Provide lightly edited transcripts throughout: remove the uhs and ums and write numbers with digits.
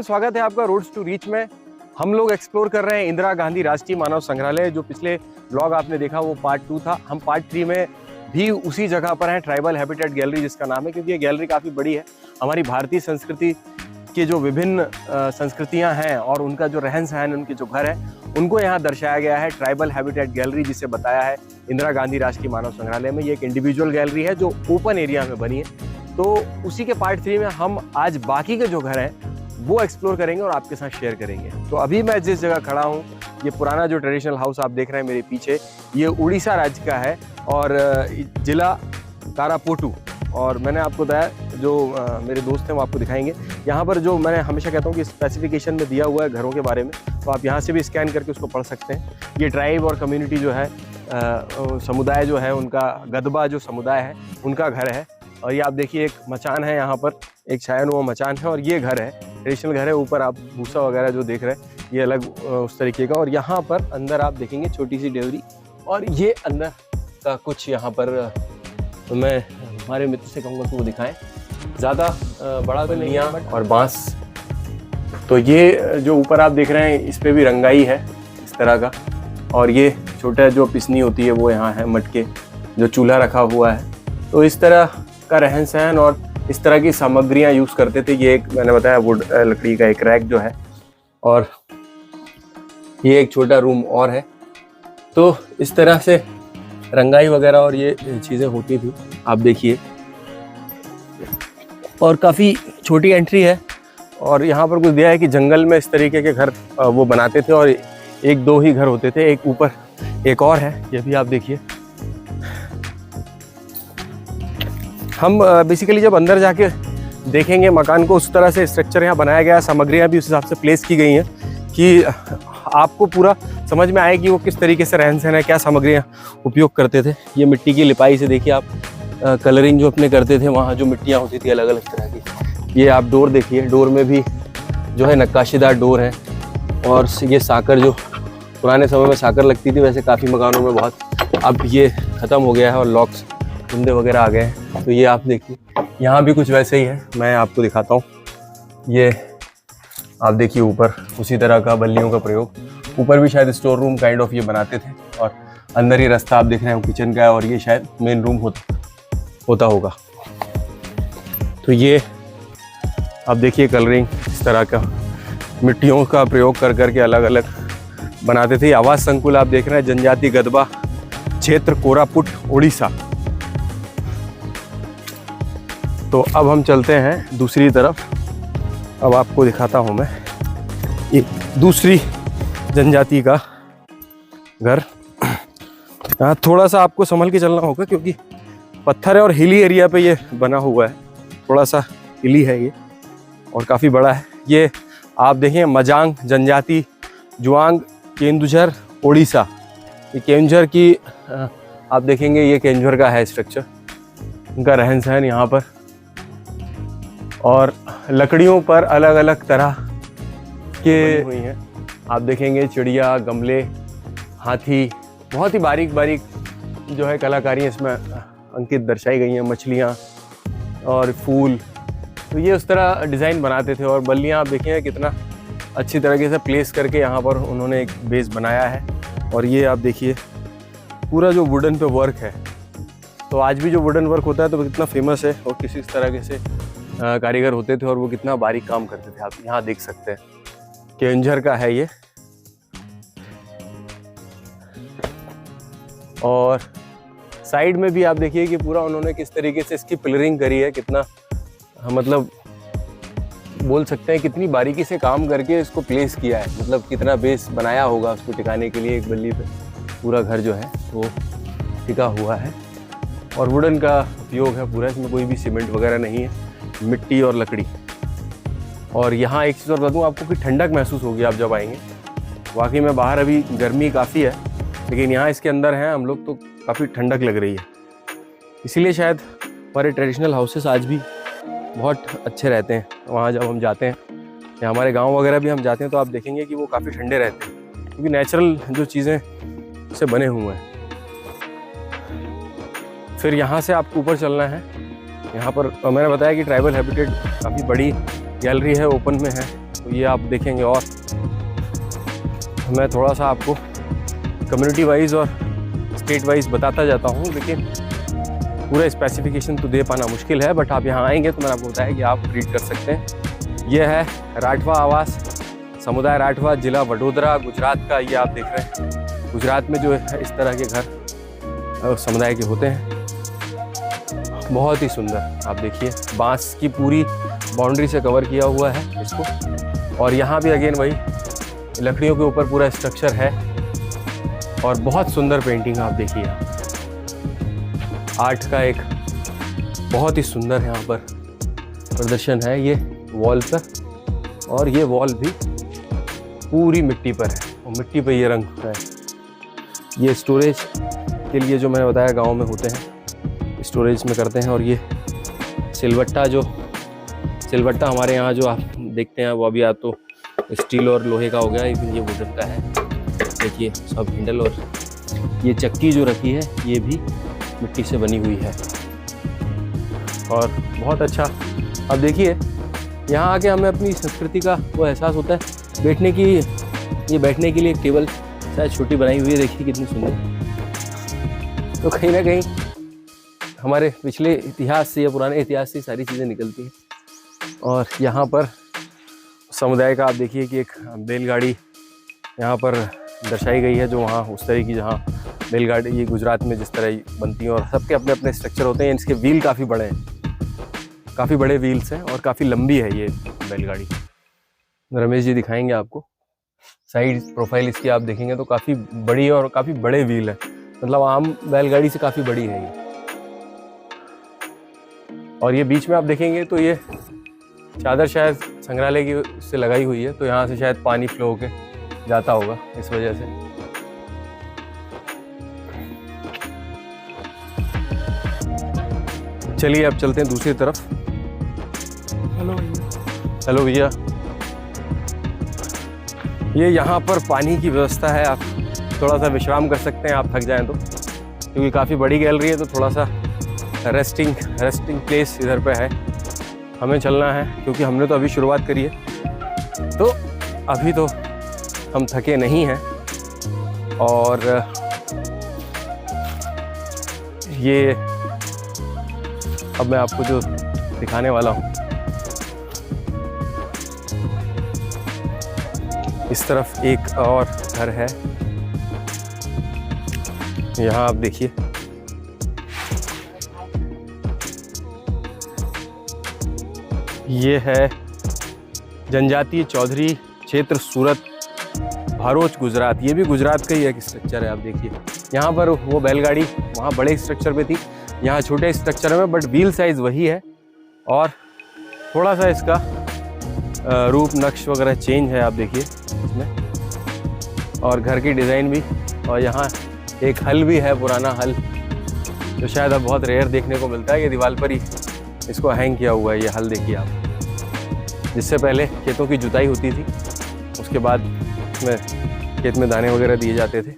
स्वागत है आपका रोड्स टू रीच में। हम लोग एक्सप्लोर कर रहे हैं इंदिरा गांधी राष्ट्रीय मानव संग्रहालय। जो पिछले ब्लॉग आपने देखा वो पार्ट 2 था। हम पार्ट 3 में भी उसी जगह पर हैं, ट्राइबल हैबिटेट गैलरी जिसका नाम है, क्योंकि ये गैलरी काफ़ी बड़ी है। हमारी भारतीय संस्कृति के जो विभिन्न संस्कृतियां हैं और उनका जो रहन सहन, उनके जो घर है, उनको यहाँ दर्शाया गया है ट्राइबल हैबिटेट गैलरी, जिसे बताया है इंदिरा गांधी राष्ट्रीय मानव संग्रहालय में। ये एक इंडिविजुअल गैलरी है जो ओपन एरिया में बनी है। तो उसी के पार्ट 3 में हम आज बाकी के जो घर हैं वो एक्सप्लोर करेंगे और आपके साथ शेयर करेंगे। तो अभी मैं जिस जगह खड़ा हूँ, ये पुराना जो ट्रेडिशनल हाउस आप देख रहे हैं मेरे पीछे, ये उड़ीसा राज्य का है और जिला कारापोटू। और मैंने आपको बताया, जो मेरे दोस्त हैं वो आपको दिखाएंगे। यहाँ पर जो मैं हमेशा कहता हूँ कि स्पेसिफिकेशन में दिया हुआ है घरों के बारे में, तो आप यहाँ से भी स्कैन करके उसको पढ़ सकते हैं। ये ट्राइब और कम्युनिटी जो है, समुदाय जो है, उनका गदबा जो समुदाय है उनका घर है। और ये आप देखिए एक मचान है, यहाँ पर एक छायानुमा मचान है और ये घर है, ट्रेडिशनल घर है। ऊपर आप भूसा वगैरह जो देख रहे हैं ये अलग उस तरीके का। और यहाँ पर अंदर आप देखेंगे छोटी सी डेवरी, और ये अंदर का कुछ यहाँ पर मैं हमारे मित्र से कहूँगा कि वो दिखाएं। ज़्यादा बड़ा तो नहीं है और बांस। तो ये जो ऊपर आप देख रहे हैं इस पर भी रंगाई है इस तरह का। और ये छोटा जो पिसनी होती है वो यहाँ है, मटके जो चूल्हा रखा हुआ है। तो इस तरह का रहन सहन और इस तरह की सामग्रियां यूज़ करते थे। ये एक मैंने बताया वुड लकड़ी का एक रैक जो है, और ये एक छोटा रूम और है। तो इस तरह से रंगाई वगैरह और ये चीज़ें होती थी, आप देखिए। और काफ़ी छोटी एंट्री है। और यहाँ पर कुछ दिया है कि जंगल में इस तरीके के घर वो बनाते थे और एक दो ही घर होते थे। एक ऊपर एक और है, ये भी आप देखिए। हम बेसिकली जब अंदर जाके देखेंगे मकान को, उस तरह से स्ट्रक्चर यहाँ बनाया गया है, सामग्रियाँ भी उस हिसाब से प्लेस की गई हैं कि आपको पूरा समझ में आए कि वो किस तरीके से रहन सहन है, क्या सामग्रियाँ उपयोग करते थे। ये मिट्टी की लिपाई से देखिए आप, कलरिंग जो अपने करते थे वहाँ जो मिट्टियाँ होती थी अलग अलग तरह की। ये आप डोर देखिए, डोर में भी जो है नक्काशीदार डोर है। और ये साकर, जो पुराने समय में साकर लगती थी, वैसे काफ़ी मकानों में बहुत अब ये ख़त्म हो गया है और लॉक्स कुंदे वगैरह आ गए हैं। तो ये आप देखिए, यहाँ भी कुछ वैसे ही है। मैं आपको दिखाता हूँ। ये आप देखिए ऊपर उसी तरह का बल्लियों का प्रयोग। ऊपर भी शायद स्टोर रूम काइंड ऑफ ये बनाते थे। और अंदर ही रास्ता आप देख रहे हैं किचन का है, और ये शायद मेन रूम होता होगा। तो ये आप देखिए कलरिंग इस तरह का मिट्टियों का प्रयोग कर करके अलग अलग बनाते थे। आवास संकुल आप देख रहे हैं, जनजाति गदबा क्षेत्र कोरापुट उड़ीसा। तो अब हम चलते हैं दूसरी तरफ। अब आपको दिखाता हूँ मैं एक दूसरी जनजाति का घर। यहाँ थोड़ा सा आपको संभल के चलना होगा क्योंकि पत्थर है और हिली एरिया पे ये बना हुआ है। थोड़ा सा हिली है ये और काफ़ी बड़ा है। ये आप देखें मजांग जनजाति, जुआंग, केंदुझर, उड़ीसा। ये केंदुझर की आप देखेंगे, ये केंदुझर का है स्ट्रक्चर, उनका रहन सहन यहाँ पर। और लकड़ियों पर अलग अलग तरह के हुई हैं, आप देखेंगे चिड़िया, गमले, हाथी, बहुत ही बारीक बारीक जो है कलाकारी इसमें अंकित दर्शाई गई हैं। मछलियाँ और फूल, तो ये उस तरह डिज़ाइन बनाते थे। और बल्लियाँ आप देखेंगे कितना अच्छी तरीके से प्लेस करके यहाँ पर उन्होंने एक बेस बनाया है। और ये आप देखिए पूरा जो वुडन पे वर्क है, तो आज भी जो वुडन वर्क होता है तो कितना फेमस है और किसी तरह से कारीगर होते थे और वो कितना बारीक काम करते थे। आप यहाँ देख सकते हैं केंझर का है ये। और साइड में भी आप देखिए कि पूरा उन्होंने किस तरीके से इसकी पिलरिंग करी है। कितना मतलब बोल सकते हैं कितनी बारीकी से काम करके इसको प्लेस किया है। मतलब कितना बेस बनाया होगा उसको टिकाने के लिए। एक बल्ली पे पूरा घर जो है वो टिका हुआ है और वुडन का उपयोग है पूरा। इसमें कोई भी सीमेंट वगैरह नहीं है, मिट्टी और लकड़ी। और यहाँ एक चीज़ और बता दूँ आपको कि ठंडक महसूस होगी आप जब आएंगे। वाकई में बाहर अभी गर्मी काफ़ी है, लेकिन यहाँ इसके अंदर हैं हम लोग तो काफ़ी ठंडक लग रही है। इसीलिए शायद हमारे ट्रेडिशनल हाउसेस आज भी बहुत अच्छे रहते हैं। वहाँ जब हम जाते हैं या हमारे गांव वगैरह भी हम जाते हैं तो आप देखेंगे कि वो काफ़ी ठंडे रहते हैं, क्योंकि नेचुरल जो चीज़ें से बने हुए हैं। फिर यहाँ से आपको ऊपर चलना है। यहाँ पर मैंने बताया कि ट्राइबल हैबिटेट काफ़ी बड़ी गैलरी है, ओपन में है, तो ये आप देखेंगे। और मैं थोड़ा सा आपको कम्युनिटी वाइज और स्टेट वाइज बताता जाता हूँ, लेकिन पूरा स्पेसिफिकेशन तो दे पाना मुश्किल है, बट आप यहाँ आएंगे तो मैंने आपको बताया कि आप रीड कर सकते हैं। ये है राठवा आवास समुदाय राठवा, जिला वडोदरा, गुजरात का। ये आप देख रहे हैं गुजरात में जो है इस तरह के घर समुदाय के होते हैं। बहुत ही सुंदर, आप देखिए बांस की पूरी बाउंड्री से कवर किया हुआ है इसको। और यहाँ भी अगेन वही लकड़ियों के ऊपर पूरा स्ट्रक्चर है और बहुत सुंदर पेंटिंग आप देखिए। आर्ट का एक बहुत ही सुंदर यहाँ पर प्रदर्शन है ये वॉल पर। और ये वॉल भी पूरी मिट्टी पर है और मिट्टी पर ये रंग है। ये स्टोरेज के लिए जो मैंने बताया गांव में होते हैं, स्टोरेज में करते हैं। और ये सिलवट्टा हमारे यहाँ जो आप देखते हैं वो अभी या तो स्टील और लोहे का हो गया, लेकिन ये वुडन का है। देखिए सब हैंडल, और ये चक्की जो रखी है ये भी मिट्टी से बनी हुई है और बहुत अच्छा। अब देखिए यहाँ आके हमें अपनी संस्कृति का वो एहसास होता है। बैठने के लिए एक टेबल शायद छोटी बनाई हुई है, देखिए कितनी सुंदर। तो कहीं ना कहीं हमारे पिछले इतिहास से या पुराने इतिहास से सारी चीज़ें निकलती हैं। और यहाँ पर समुदाय का आप देखिए कि एक बैलगाड़ी यहाँ पर दर्शाई गई है, जो वहाँ उस तरह की जहाँ बैलगाड़ी ये गुजरात में जिस तरह बनती हैं और सबके अपने अपने स्ट्रक्चर होते हैं। इसके व्हील काफ़ी बड़े हैं, काफ़ी बड़े व्हील्स हैं और काफ़ी लंबी है ये बैलगाड़ी। रमेश जी दिखाएंगे आपको। साइड प्रोफाइल इसकी आप देखेंगे तो काफ़ी बड़ी है और काफ़ी बड़े व्हील है, मतलब आम बैलगाड़ी से काफ़ी बड़ी है ये। और ये बीच में आप देखेंगे तो ये चादर शायद संग्रहालय की से लगाई हुई है, तो यहाँ से शायद पानी फ्लो होके जाता होगा इस वजह से। चलिए अब चलते हैं दूसरी तरफ। हेलो भैया। ये यहाँ पर पानी की व्यवस्था है, आप थोड़ा सा विश्राम कर सकते हैं आप थक जाएं तो, क्योंकि काफ़ी बड़ी गैलरी है तो थोड़ा सा रेस्टिंग प्लेस इधर पे है। हमें चलना है क्योंकि हमने तो अभी शुरुआत करी है, तो अभी तो हम थके नहीं हैं। और ये अब मैं आपको जो दिखाने वाला हूँ, इस तरफ एक और घर है, यहाँ आप देखिए। ये है जनजातीय चौधरी क्षेत्र सूरत भारोच गुजरात। ये भी गुजरात का ही एक स्ट्रक्चर है, आप देखिए। यहाँ पर वो बैलगाड़ी वहाँ बड़े स्ट्रक्चर पे थी, यहाँ छोटे स्ट्रक्चर में, बट व्हील साइज़ वही है और थोड़ा सा इसका रूप नक्श वगैरह चेंज है, आप देखिए इसमें। और घर की डिज़ाइन भी, और यहाँ एक हल भी है, पुराना हल, जो शायद अब बहुत रेयर देखने को मिलता है। ये दीवार पर ही इसको हैंग किया हुआ है, ये हल देखिए आप, जिससे पहले खेतों की जुताई होती थी, उसके बाद इसमें खेत में दाने वगैरह दिए जाते थे।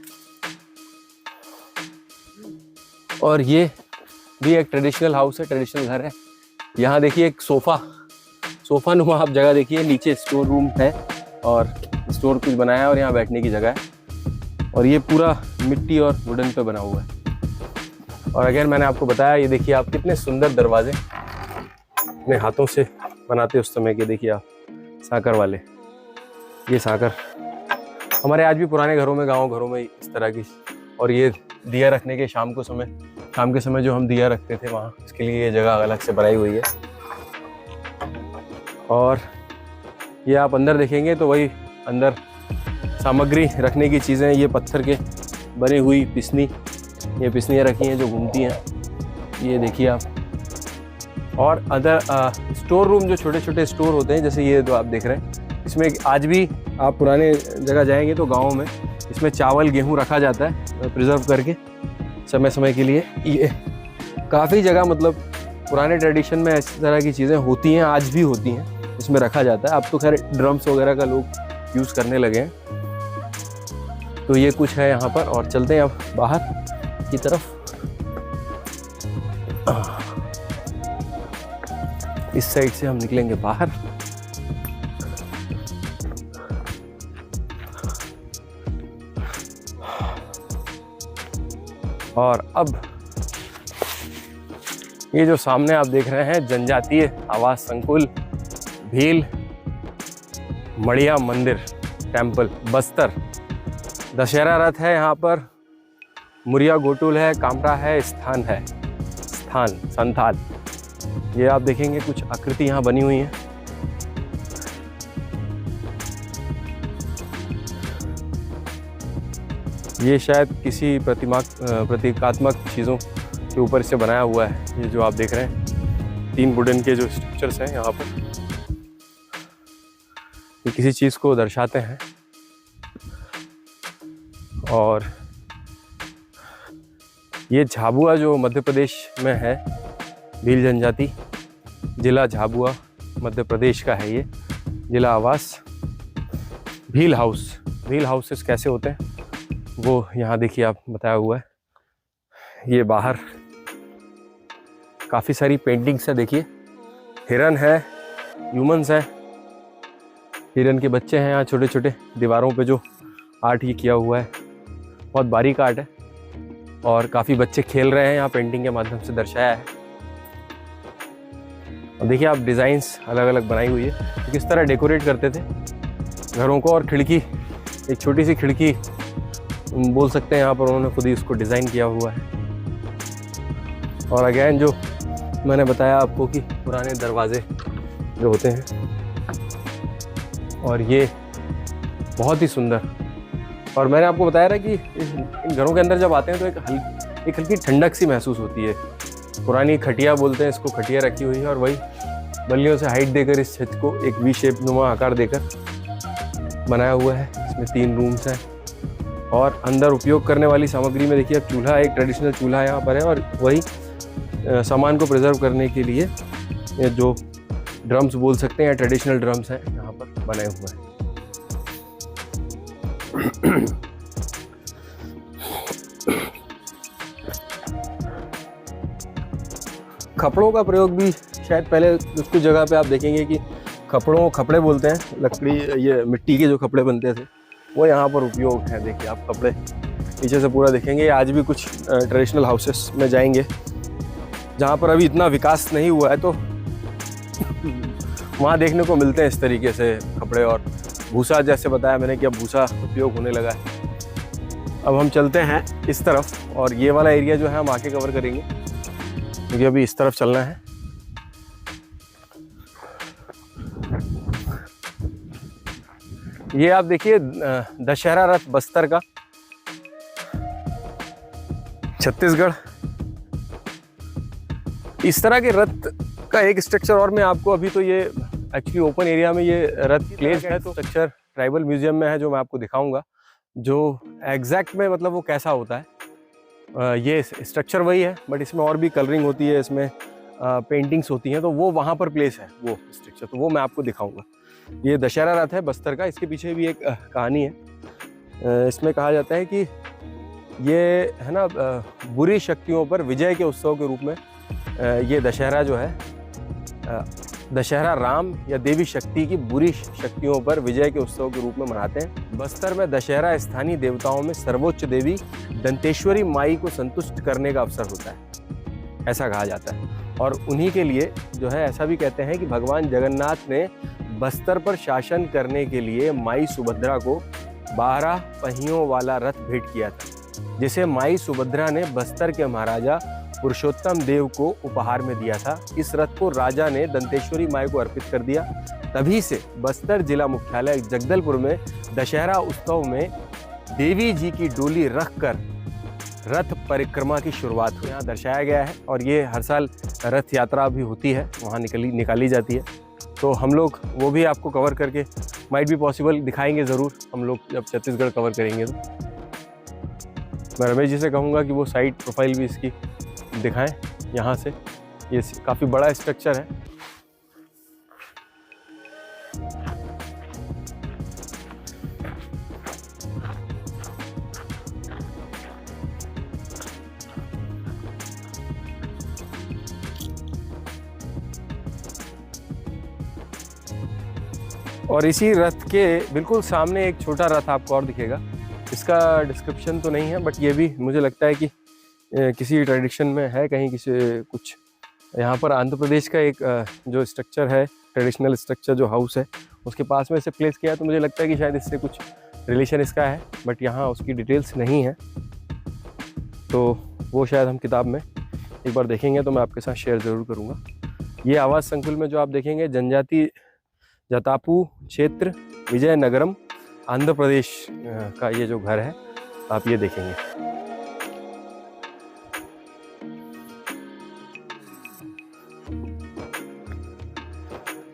और ये भी एक ट्रेडिशनल हाउस है, ट्रेडिशनल घर है। यहाँ देखिए एक सोफ़ा नुमा आप जगह देखिए, नीचे स्टोर रूम है और स्टोर कुछ बनाया है, और यहाँ बैठने की जगह है। और ये पूरा मिट्टी और वुडन पे बना हुआ है। और अगर मैंने आपको बताया, ये देखिए आप कितने सुंदर दरवाजे अपने हाथों से बनाते उस समय के, देखिए आप साकर वाले। ये साकर हमारे आज भी पुराने घरों में, गांव घरों में इस तरह की। और ये दिया रखने के शाम के समय जो हम दिया रखते थे वहाँ, इसके लिए ये जगह अलग से बनाई हुई है। और ये आप अंदर देखेंगे तो वही अंदर सामग्री रखने की चीज़ें, ये पत्थर के बनी हुई ये पिसनियाँ रखी हैं जो घूमती हैं, ये देखिए आप। और अदर स्टोर रूम, जो छोटे छोटे स्टोर होते हैं, जैसे ये जो आप देख रहे हैं, इसमें आज भी आप पुराने जगह जाएंगे तो गाँव में इसमें चावल गेहूँ रखा जाता है प्रिजर्व करके समय समय के लिए। ये काफ़ी जगह मतलब पुराने ट्रेडिशन में इस तरह की चीज़ें होती हैं, आज भी होती हैं, इसमें रखा जाता है। अब तो खैर ड्रम्स वगैरह का लोग यूज़ करने लगे हैं। तो ये कुछ है यहाँ पर। और चलते हैं अब बाहर की तरफ। इस साइड से हम निकलेंगे बाहर। और अब ये जो सामने आप देख रहे हैं जनजातीय आवास संकुल भील मड़िया मंदिर टेम्पल बस्तर। दशहरा रथ है यहाँ पर, मुरिया गोटुल है, कामरा है, स्थान संथाल। ये आप देखेंगे कुछ आकृति यहाँ बनी हुई हैं। ये शायद किसी प्रतीकात्मक चीज़ों के ऊपर से बनाया हुआ है। ये जो आप देख रहे हैं 3 वुडन के जो स्ट्रक्चर्स हैं यहाँ पर, ये किसी चीज़ को दर्शाते हैं। और ये झाबुआ जो मध्य प्रदेश में है, भील जनजाति जिला झाबुआ मध्य प्रदेश का है। ये जिला आवास भील हाउस। भील हाउसेस कैसे होते हैं वो यहाँ देखिए आप बताया हुआ है। ये बाहर काफ़ी सारी पेंटिंग्स है, देखिए हिरन है, ह्यूमंस है, हिरन के बच्चे हैं यहाँ छोटे छोटे। दीवारों पे जो आर्ट ये किया हुआ है बहुत बारीक आर्ट है और काफ़ी बच्चे खेल रहे हैं, यहाँ पेंटिंग के माध्यम से दर्शाया है। और देखिए आप डिज़ाइंस अलग अलग बनाई हुई है, तो किस तरह डेकोरेट करते थे घरों को। और खिड़की, एक छोटी सी खिड़की बोल सकते हैं यहाँ पर, उन्होंने खुद ही उसको डिज़ाइन किया हुआ है। और अगेन जो मैंने बताया आपको कि पुराने दरवाजे जो होते हैं, और ये बहुत ही सुंदर। और मैंने आपको बताया ना कि इन घरों के अंदर जब आते हैं तो एक हल्की ठंडक सी महसूस होती है। पुरानी खटिया बोलते हैं इसको, खटिया रखी हुई है और वही बल्लियों से हाइट देकर इस छत को एक वी शेप नुमा आकार देकर बनाया हुआ है। इसमें 3 रूम्स हैं और अंदर उपयोग करने वाली सामग्री में देखिए अब चूल्हा, एक ट्रेडिशनल चूल्हा यहाँ पर है। और वही सामान को प्रिजर्व करने के लिए जो ड्रम्स बोल सकते हैं, ट्रेडिशनल ड्रम्स हैं यहाँ पर बने हुए हैं। कपड़ों का प्रयोग भी शायद पहले कुछ जगह पे आप देखेंगे कि कपड़े बोलते हैं, लकड़ी, ये मिट्टी के जो कपड़े बनते थे वो यहाँ पर उपयोग है। देखिए आप कपड़े पीछे से पूरा देखेंगे। आज भी कुछ ट्रेडिशनल हाउसेस में जाएंगे जहाँ पर अभी इतना विकास नहीं हुआ है, तो वहाँ देखने को मिलते हैं इस तरीके से कपड़े। और भूसा, जैसे बताया मैंने कि अब भूसा उपयोग होने लगा है। अब हम चलते हैं इस तरफ और ये वाला एरिया जो है हम आके कवर करेंगे क्योंकि अभी इस तरफ चलना है। ये आप देखिए दशहरा रथ बस्तर का, छत्तीसगढ़। इस तरह के रथ का एक स्ट्रक्चर और मैं आपको, अभी तो ये एक्चुअली ओपन एरिया में ये रथ प्लेस है, तो स्ट्रक्चर ट्राइबल म्यूजियम में है जो मैं आपको दिखाऊंगा, जो एग्जैक्ट में मतलब वो कैसा होता है। ये स्ट्रक्चर वही है बट इसमें और भी कलरिंग होती है, इसमें पेंटिंग्स होती हैं, तो वो वहाँ पर प्लेस है वो स्ट्रक्चर, तो वो मैं आपको दिखाऊंगा। ये दशहरा रथ है बस्तर का। इसके पीछे भी एक कहानी है। इसमें कहा जाता है कि ये है ना बुरी शक्तियों पर विजय के उत्सव के रूप में ये दशहरा जो है, दशहरा राम या देवी शक्ति की बुरी शक्तियों पर विजय के उत्सव के रूप में मनाते हैं। बस्तर में दशहरा स्थानीय देवताओं में सर्वोच्च देवी दंतेश्वरी माई को संतुष्ट करने का अवसर होता है, ऐसा कहा जाता है। और उन्हीं के लिए जो है ऐसा भी कहते हैं कि भगवान जगन्नाथ ने बस्तर पर शासन करने के लिए माई सुभद्रा को 12 पहियों वाला रथ भेंट किया था, जिसे माई सुभद्रा ने बस्तर के महाराजा पुरुषोत्तम देव को उपहार में दिया था। इस रथ को राजा ने दंतेश्वरी माई को अर्पित कर दिया। तभी से बस्तर जिला मुख्यालय जगदलपुर में दशहरा उत्सव में देवी जी की डोली रखकर रथ परिक्रमा की शुरुआत हुई, यहाँ दर्शाया गया है। और ये हर साल रथ यात्रा भी होती है, वहाँ निकाली जाती है, तो हम लोग वो भी आपको कवर करके माइट भी पॉसिबल दिखाएंगे ज़रूर। हम लोग जब छत्तीसगढ़ कवर करेंगे तो मैं रमेश जी से कहूँगा कि वो साइड प्रोफाइल भी इसकी दिखाएं यहाँ से। ये काफ़ी बड़ा स्ट्रक्चर है। और इसी रथ के बिल्कुल सामने एक छोटा रथ आपको और दिखेगा। इसका डिस्क्रिप्शन तो नहीं है बट ये भी मुझे लगता है कि किसी ट्रेडिशन में है कहीं किसी कुछ। यहाँ पर आंध्र प्रदेश का एक जो स्ट्रक्चर है, ट्रेडिशनल स्ट्रक्चर जो हाउस है, उसके पास में इसे प्लेस किया है, तो मुझे लगता है कि शायद इससे कुछ रिलेशन इसका है, बट यहाँ उसकी डिटेल्स नहीं है, तो वो शायद हम किताब में एक बार देखेंगे तो मैं आपके साथ शेयर ज़रूर करूँगा। ये आवास संकुल में जो आप देखेंगे जनजाति जतापू क्षेत्र विजयनगरम आंध्र प्रदेश का ये जो घर है आप ये देखेंगे।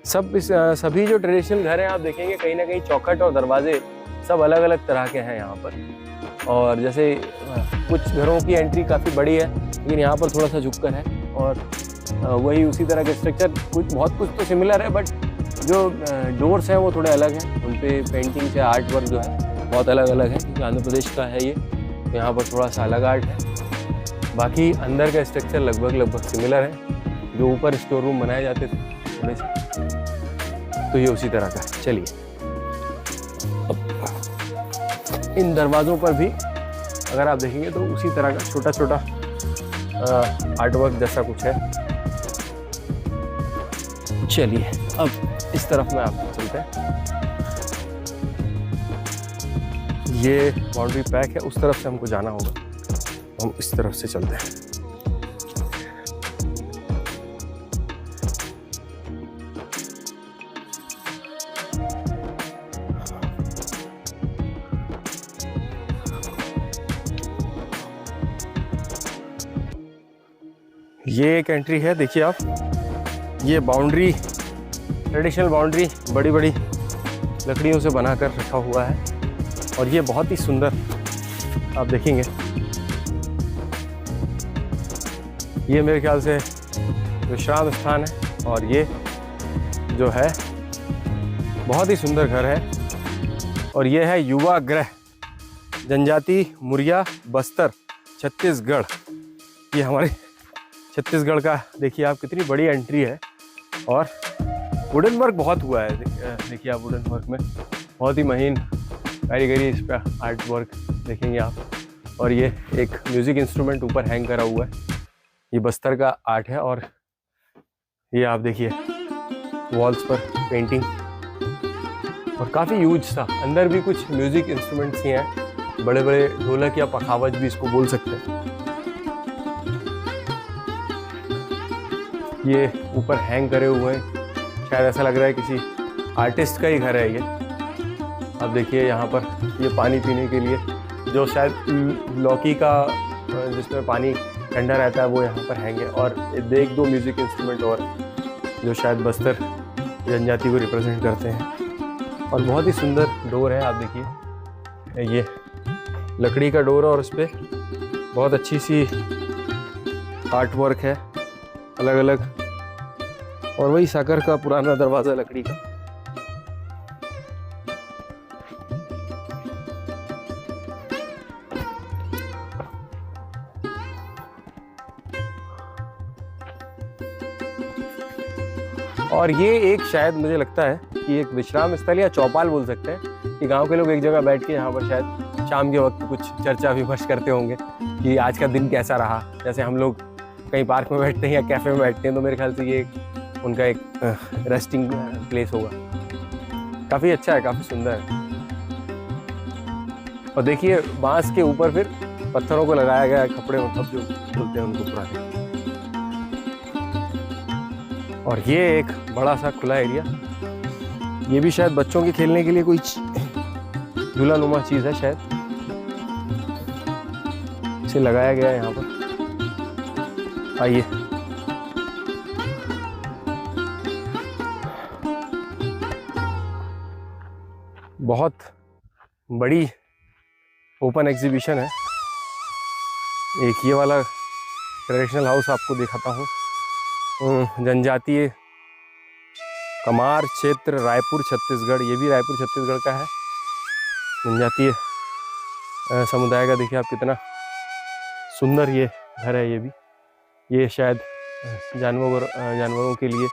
सभी जो ट्रेडिशनल घर हैं आप देखेंगे कहीं ना कहीं चौखट और दरवाजे सब अलग अलग तरह के हैं यहाँ पर। और जैसे कुछ घरों की एंट्री काफ़ी बड़ी है लेकिन यहाँ पर थोड़ा सा झुककर है, और वही उसी तरह के स्ट्रक्चर बहुत कुछ तो सिमिलर है, बट जो डोर्स हैं वो थोड़े अलग हैं, उन पे पेंटिंग से आर्ट वर्क जो है बहुत अलग अलग है, क्योंकि आंध्र प्रदेश का है ये, तो यहाँ पर थोड़ा सा अलग आर्ट है। बाकी अंदर का स्ट्रक्चर लगभग सिमिलर है, जो ऊपर स्टोर रूम बनाए जाते थे थोड़े से, तो ये उसी तरह का है। चलिए अब इन दरवाज़ों पर भी अगर आप देखेंगे तो उसी तरह का छोटा छोटा आर्ट वर्क जैसा कुछ है। चलिए अब इस तरफ में आपको चलते हैं। ये बाउंड्री पैक है, उस तरफ से हमको जाना होगा, हम इस तरफ से चलते हैं। ये एक एंट्री है, देखिए आप, ये बाउंड्री ट्रेडिशनल बाउंड्री बड़ी बड़ी लकड़ियों से बनाकर रखा हुआ है, और ये बहुत ही सुंदर आप देखेंगे। ये मेरे ख्याल से विश्राम स्थान है, और ये जो है बहुत ही सुंदर घर है, और ये है युवा गृह जनजाति मुरिया बस्तर छत्तीसगढ़। ये हमारे छत्तीसगढ़ का देखिए आप कितनी बड़ी एंट्री है, और वुडन वर्क बहुत हुआ है, देखिए आप वुडन वर्क में बहुत ही महीन कारीगरी इस पर आर्ट वर्क देखेंगे आप। और ये एक म्यूज़िक इंस्ट्रूमेंट ऊपर हैंग करा हुआ है, ये बस्तर का आर्ट है, और ये आप देखिए वॉल्स पर पेंटिंग, और काफ़ी यूज था। अंदर भी कुछ म्यूज़िक इंस्ट्रूमेंट्स ही हैं, बड़े बड़े ढोलक या पखावज भी इसको बोल सकते हैं। ये ऊपर हैंग करे हुए हैं, शायद ऐसा लग रहा है किसी आर्टिस्ट का ही घर है ये। अब देखिए यहाँ पर ये पानी पीने के लिए जो शायद लौकी का जिसमें पानी ठंडा रहता है वो यहाँ पर हैंग है, और एक दो म्यूज़िक इंस्ट्रूमेंट और जो शायद बस्तर जनजाति को रिप्रेजेंट करते हैं। और बहुत ही सुंदर डोर है, आप देखिए ये लकड़ी का डोर है, और उस पर बहुत अच्छी सी आर्ट वर्क है अलग अलग, और वही साकर का पुराना दरवाज़ा लकड़ी का। और ये एक शायद मुझे लगता है कि एक विश्राम स्थल या चौपाल बोल सकते हैं, कि गांव के लोग एक जगह बैठ के यहाँ पर शायद शाम के वक्त कुछ चर्चा विमर्श करते होंगे कि आज का दिन कैसा रहा। जैसे हम लोग कहीं पार्क में बैठते हैं या कैफ़े में बैठते हैं, तो मेरे ख्याल से ये उनका एक रेस्टिंग प्लेस होगा। काफ़ी अच्छा है, काफ़ी सुंदर है। और देखिए बांस के ऊपर फिर पत्थरों को लगाया गया है, कपड़े मतलब जो बोलते हैं उनको पुराने। और ये एक बड़ा सा खुला एरिया, ये भी शायद बच्चों के खेलने के लिए कोई झूला नुमा चीज़ है, शायद इसे लगाया गया है यहाँ पर। आइए बहुत बड़ी ओपन एग्जीबिशन है। एक ये वाला ट्रेडिशनल हाउस आपको दिखाता हूँ, जनजातीय कमार क्षेत्र रायपुर छत्तीसगढ़, ये भी रायपुर छत्तीसगढ़ का है। जनजातीय समुदाय का देखिए आप कितना सुंदर ये घर है। ये शायद जानवरों के लिए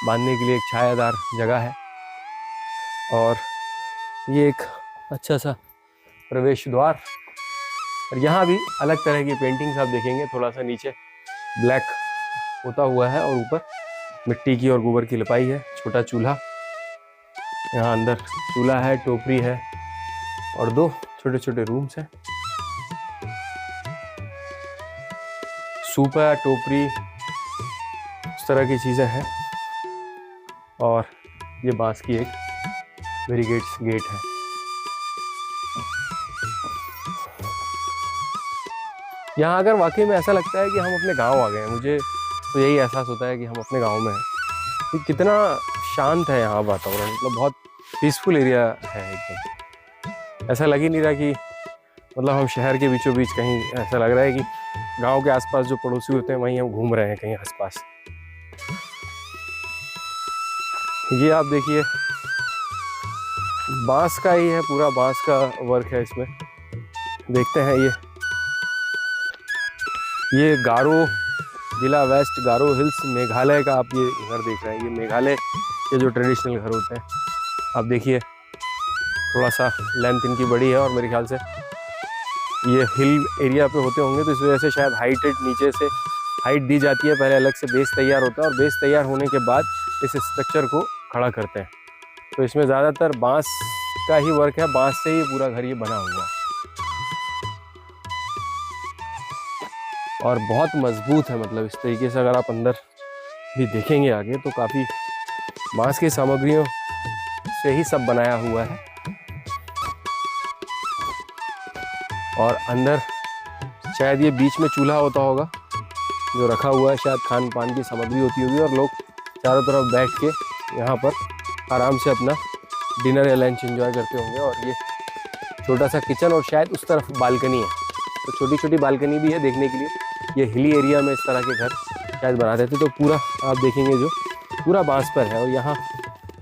बांधने के लिए एक छायादार जगह है, और ये एक अच्छा सा प्रवेश द्वार और यहाँ भी अलग तरह की पेंटिंग्स आप देखेंगे, थोड़ा सा नीचे ब्लैक होता हुआ है और ऊपर मिट्टी की और गोबर की लिपाई है। छोटा चूल्हा, यहाँ अंदर चूल्हा है, टोकरी है और 2 छोटे छोटे रूम्स हैं। सूप है, टोकरी, इस तरह की चीज़ें हैं। और ये बांस की एक बैरिकेड्स गेट है। यहाँ अगर वाकई में ऐसा लगता है कि हम अपने गांव आ गए हैं। मुझे तो यही एहसास होता है कि हम अपने गांव में हैं। कि कितना शांत है यहाँ वातावरण, मतलब बहुत पीसफुल एरिया है एकदम। ऐसा लग ही नहीं रहा कि मतलब हम शहर के बीचों बीच कहीं, ऐसा लग रहा है कि गांव के आसपास जो पड़ोसी होते हैं वहीं हम घूम रहे हैं कहीं आसपास। ये आप देखिए, बांस का ही है, पूरा बांस का वर्क है इसमें। देखते हैं ये गारो, जिला वेस्ट गारो हिल्स मेघालय का आप ये घर देख रहे हैं। ये मेघालय के जो ट्रेडिशनल घर होते हैं। आप देखिए, थोड़ा सा लेंथ इनकी बड़ी है और मेरे ख्याल से ये हिल एरिया पे होते होंगे, तो इस वजह से शायद हाइटेड नीचे से हाइट दी जाती है। पहले अलग से बेस तैयार होता है और बेस तैयार होने के बाद इस स्ट्रक्चर को खड़ा करते हैं। तो इसमें ज़्यादातर बांस का ही वर्क है, बांस से ही पूरा घर ये बना हुआ है और बहुत मजबूत है। मतलब इस तरीके से अगर आप अंदर भी देखेंगे आगे तो काफ़ी बांस की सामग्रियों से ही सब बनाया हुआ है। और अंदर शायद ये बीच में चूल्हा होता होगा जो रखा हुआ है, शायद खान पान की सामग्री होती होगी और लोग चारों तरफ बैठ के यहाँ पर आराम से अपना डिनर या लंच एंजॉय करते होंगे। और ये छोटा सा किचन और शायद उस तरफ बालकनी है, तो छोटी छोटी बालकनी भी है देखने के लिए। ये हिली एरिया में इस तरह के घर शायद बनाते थे। तो पूरा आप देखेंगे जो पूरा बांस पर है। और यहाँ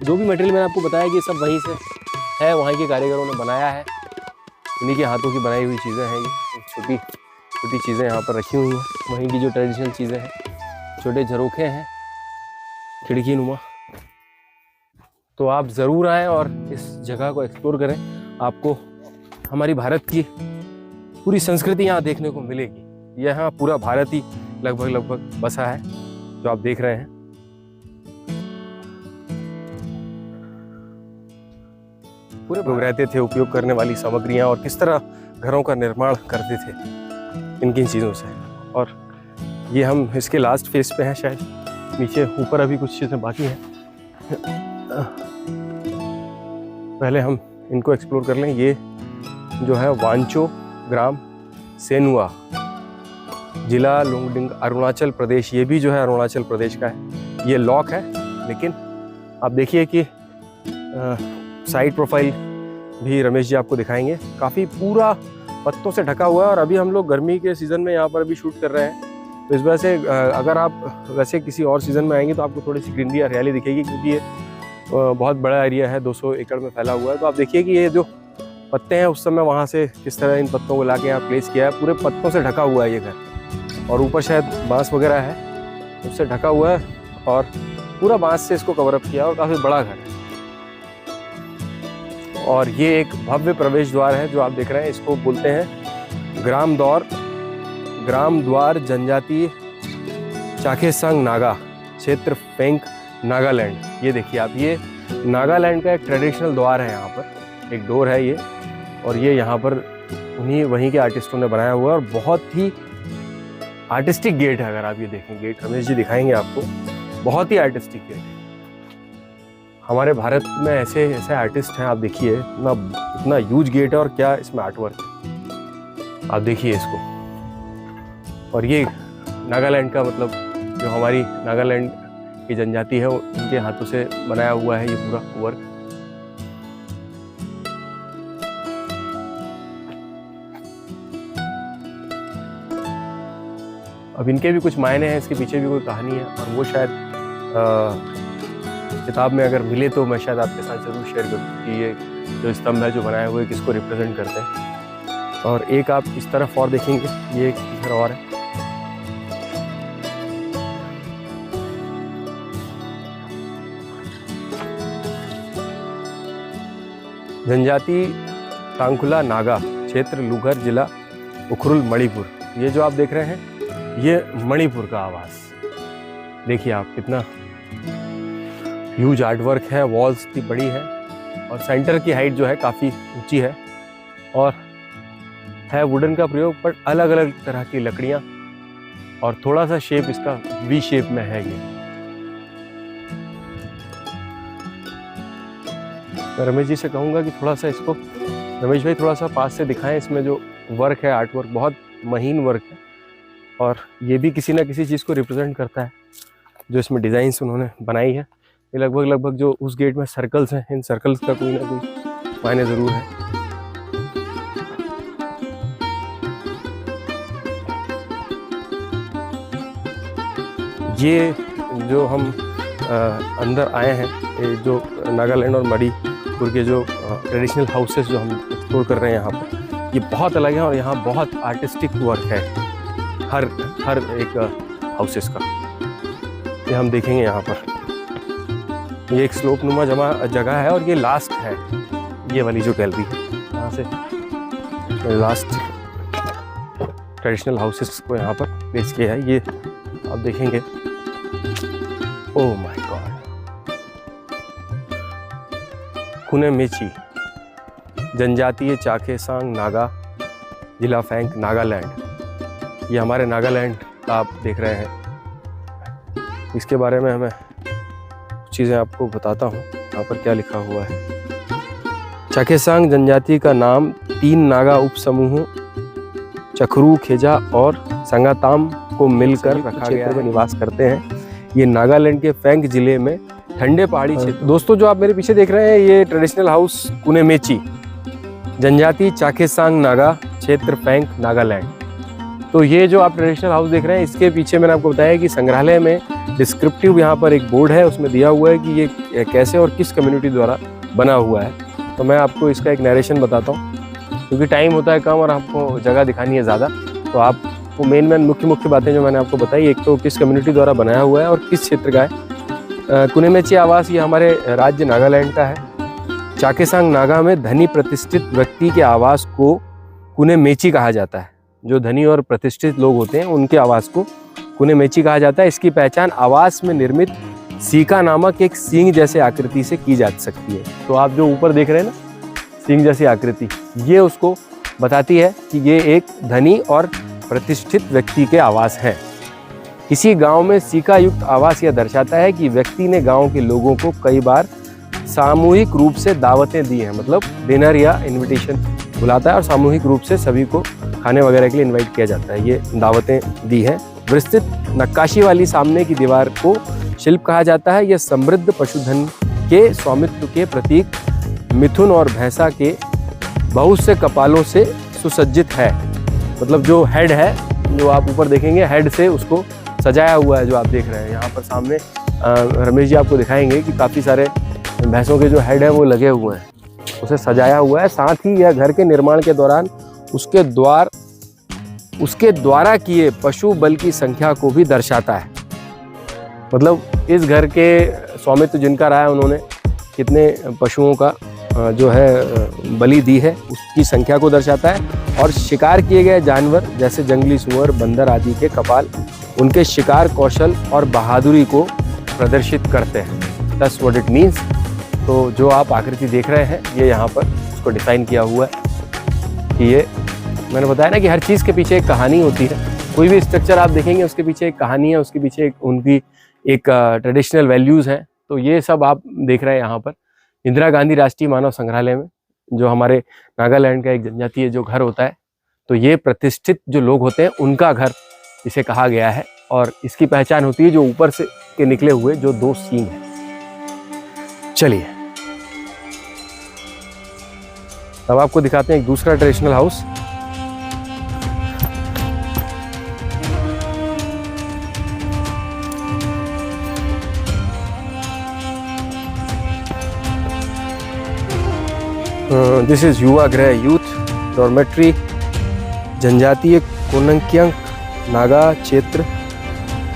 जो भी मटेरियल मैंने आपको बताया कि सब वहीं से है, वहाँ के कारीगरों ने बनाया है, उन्हीं के हाथों की बनाई हुई चीज़ें हैं। ये छोटी छोटी चीज़ें यहाँ पर रखी हुई हैं, वहीं की जो ट्रेडिशनल चीज़ें हैं। छोटे झरोखे हैं खिड़की नुमा। तो आप ज़रूर आएँ और इस जगह को एक्सप्लोर करें। आपको हमारी भारत की पूरी संस्कृति यहाँ देखने को मिलेगी। यहाँ पूरा भारत ही लगभग बसा है जो आप देख रहे हैं। पूरे लोग रहते थे, उपयोग करने वाली सामग्रियाँ और किस तरह घरों का निर्माण करते थे किन किन चीज़ों से। और ये हम इसके लास्ट फेज पे हैं शायद, नीचे ऊपर अभी कुछ चीज़ें बाकी हैं। पहले हम इनको एक्सप्लोर कर लें। ये जो है वांचो ग्राम सेनुआ, जिला लुंगडिंग, अरुणाचल प्रदेश। ये भी जो है अरुणाचल प्रदेश का है। ये लॉक है, लेकिन आप देखिए कि साइड प्रोफाइल भी रमेश जी आपको दिखाएंगे। काफ़ी पूरा पत्तों से ढका हुआ है और अभी हम लोग गर्मी के सीज़न में यहाँ पर अभी शूट कर रहे हैं। तो इस वजह से अगर आप वैसे किसी और सीज़न में आएंगे तो आपको थोड़ी सी ग्रीनरी हरियाली दिखेगी, क्योंकि ये बहुत बड़ा एरिया है, 200 एकड़ में फैला हुआ है। तो आप देखिए कि ये जो पत्ते हैं उस समय वहाँ से किस तरह इन पत्तों को लाके यहाँ प्लेस किया है। पूरे पत्तों से ढका हुआ है ये घर और ऊपर शायद बांस वगैरह है उससे ढका हुआ है और पूरा बांस से इसको कवर अप किया और काफ़ी बड़ा घर है। और ये एक भव्य प्रवेश द्वार है जो आप देख रहे हैं। इसको बोलते हैं ग्राम द्वार जनजातीय चाखेसांग नागा क्षेत्र, फेंक, नागालैंड। ये देखिए आप, ये नागालैंड का एक ट्रेडिशनल द्वार है। यहाँ पर एक डोर है ये, और ये यहाँ पर वहीं के आर्टिस्टों ने बनाया हुआ है और बहुत ही आर्टिस्टिक गेट है। अगर आप ये देखें गेट, रमेश जी दिखाएंगे आपको, बहुत ही आर्टिस्टिक गेट है। हमारे भारत में ऐसे आर्टिस्ट हैं, आप देखिए इतना ह्यूज गेट है और क्या इसमें आर्टवर्क है, आप देखिए इसको। और ये नागालैंड का, मतलब जो हमारी नागालैंड की जनजाति है उनके हाथों से बनाया हुआ है ये पूरा वर्क। अब इनके भी कुछ मायने हैं, इसके पीछे भी कोई कहानी है और वो शायद किताब में अगर मिले तो मैं शायद आपके साथ जरूर शेयर करूँ कि ये जो स्तंभ है जो बनाए हुए किसको रिप्रेजेंट करते हैं। और एक आप इस तरफ और देखेंगे, ये एक घर और है। जनजाति तांकुला नागा क्षेत्र, लुघर जिला, उखरुल मणिपुर। ये जो आप देख रहे हैं ये मणिपुर का आवास। देखिए आप कितना ह्यूज आर्ट वर्क है, वॉल्स इतनी बड़ी है और सेंटर की हाइट जो है काफ़ी ऊंची है और है वुडन का प्रयोग, पर अलग अलग तरह की लकड़ियां और थोड़ा सा शेप इसका वी शेप में है। ये मैं रमेश जी से कहूँगा कि थोड़ा सा इसको, रमेश भाई थोड़ा सा पास से दिखाएं। इसमें जो वर्क है, आर्ट वर्क बहुत महीन वर्क है और ये भी किसी ना किसी चीज़ को रिप्रेजेंट करता है। जो इसमें डिज़ाइंस उन्होंने बनाई है ये लगभग जो उस गेट में सर्कल्स हैं, इन सर्कल्स का कोई ना कोई मायने ज़रूर है। ये जो हम अंदर आए हैं, ये जो नागालैंड और मणिपुर के जो ट्रेडिशनल हाउसेस जो हम एक्सप्लोर कर रहे हैं यहाँ पर, ये बहुत अलग है और यहाँ बहुत आर्टिस्टिक वर्क है हर एक हाउसेस का। ये हम देखेंगे यहाँ पर। ये एक स्लोप नुमा जगह है और ये लास्ट है, ये वाली जो गैलरी है, यहाँ से लास्ट ट्रेडिशनल हाउसेस को यहाँ पर प्लेस किया है। ये आप देखेंगे, ओह माय गॉड, कुनेमेची जनजातीय चाखेसांग नागा, जिला फैंक, नागालैंड। ये हमारे नागालैंड का आप देख रहे हैं। इसके बारे में हमें कुछ चीज़ें आपको बताता हूँ। यहाँ पर क्या लिखा हुआ है। चाखेसांग जनजाति का नाम 3 नागा उप समूहों चखरू, खेजा और संगाताम को मिलकर रखा गया है। निवास करते हैं। ये नागालैंड के फैंक जिले में ठंडे पहाड़ी क्षेत्र। दोस्तों जो आप मेरे पीछे देख रहे हैं ये ट्रेडिशनल हाउस कुनेमेची जनजाति चाखेसांग नागा क्षेत्र फैंक नागालैंड। तो ये जो आप ट्रेडिशनल हाउस देख रहे हैं इसके पीछे मैंने आपको बताया कि संग्रहालय में डिस्क्रिप्टिव यहाँ पर एक बोर्ड है, उसमें दिया हुआ है कि ये कैसे और किस कम्युनिटी द्वारा बना हुआ है। तो मैं आपको इसका एक नरेशन बताता हूँ, क्योंकि टाइम होता है कम और आपको जगह दिखानी है ज़्यादा। तो आपको मेन मुख्य बातें जो मैंने आपको बताई, एक तो किस कम्युनिटी द्वारा बनाया हुआ है और किस क्षेत्र का है। कुनेमेची आवास ये हमारे राज्य नागालैंड का है। चाखेसांग नागा में धनी प्रतिष्ठित व्यक्ति के आवास को कुनेमेची कहा जाता है। जो धनी और प्रतिष्ठित लोग होते हैं उनके आवास को कुनेमेची कहा जाता है। इसकी पहचान आवास में निर्मित सीका नामक एक सींग जैसे आकृति से की जा सकती है। तो आप जो ऊपर देख रहे हैं ना सींग जैसी आकृति, ये उसको बताती है कि ये एक धनी और प्रतिष्ठित व्यक्ति के आवास हैं। किसी गांव में सीका युक्त आवास यह दर्शाता है कि व्यक्ति ने गांव के लोगों को कई बार सामूहिक रूप से दावतें दी हैं, मतलब डिनर या इनविटेशन बुलाता है और सामूहिक रूप से सभी को खाने वगैरह के लिए इनवाइट किया जाता है। ये दावतें दी हैं। विस्तृत नक्काशी वाली सामने की दीवार को शिल्प कहा जाता है। यह समृद्ध पशुधन के स्वामित्व के प्रतीक मिथुन और भैंसा के बहुत से कपालों से सुसज्जित है। मतलब जो हेड है, जो आप ऊपर देखेंगे, हेड से उसको सजाया हुआ है। जो आप देख रहे हैं यहाँ पर सामने रमेश जी आपको दिखाएंगे कि काफ़ी सारे भैंसों के जो हेड है वो लगे हुए हैं, उसे सजाया हुआ है। साथ ही यह घर के निर्माण के दौरान उसके द्वारा किए पशु बल की संख्या को भी दर्शाता है। मतलब इस घर के स्वामित्व जिनका रहा है उन्होंने कितने पशुओं का जो है बलि दी है उसकी संख्या को दर्शाता है। और शिकार किए गए जानवर जैसे जंगली सुअर, बंदर आदि के कपाल उनके शिकार कौशल और बहादुरी को प्रदर्शित करते हैं। That's what it means. तो जो आप आकृति देख रहे हैं ये यहाँ पर उसको डिफाइन किया हुआ है कि ये मैंने बताया ना कि हर चीज़ के पीछे एक कहानी होती है। कोई भी स्ट्रक्चर आप देखेंगे उसके पीछे एक कहानी है, उसके पीछे उनकी एक ट्रेडिशनल वैल्यूज़ हैं। तो ये सब आप देख रहे हैं यहाँ पर इंदिरा गांधी राष्ट्रीय मानव संग्रहालय में, जो हमारे नागालैंड का एक जनजातीय जो घर होता है। तो ये प्रतिष्ठित जो लोग होते हैं उनका घर इसे कहा गया है और इसकी पहचान होती है जो ऊपर से के निकले हुए जो 2 सींग हैं। चलिए अब आपको दिखाते हैं एक दूसरा ट्रेडिशनल हाउस। दिस इज युवा गृह यूथ डॉर्मेट्री, जनजातीय कोनंक्यांग नागा क्षेत्र,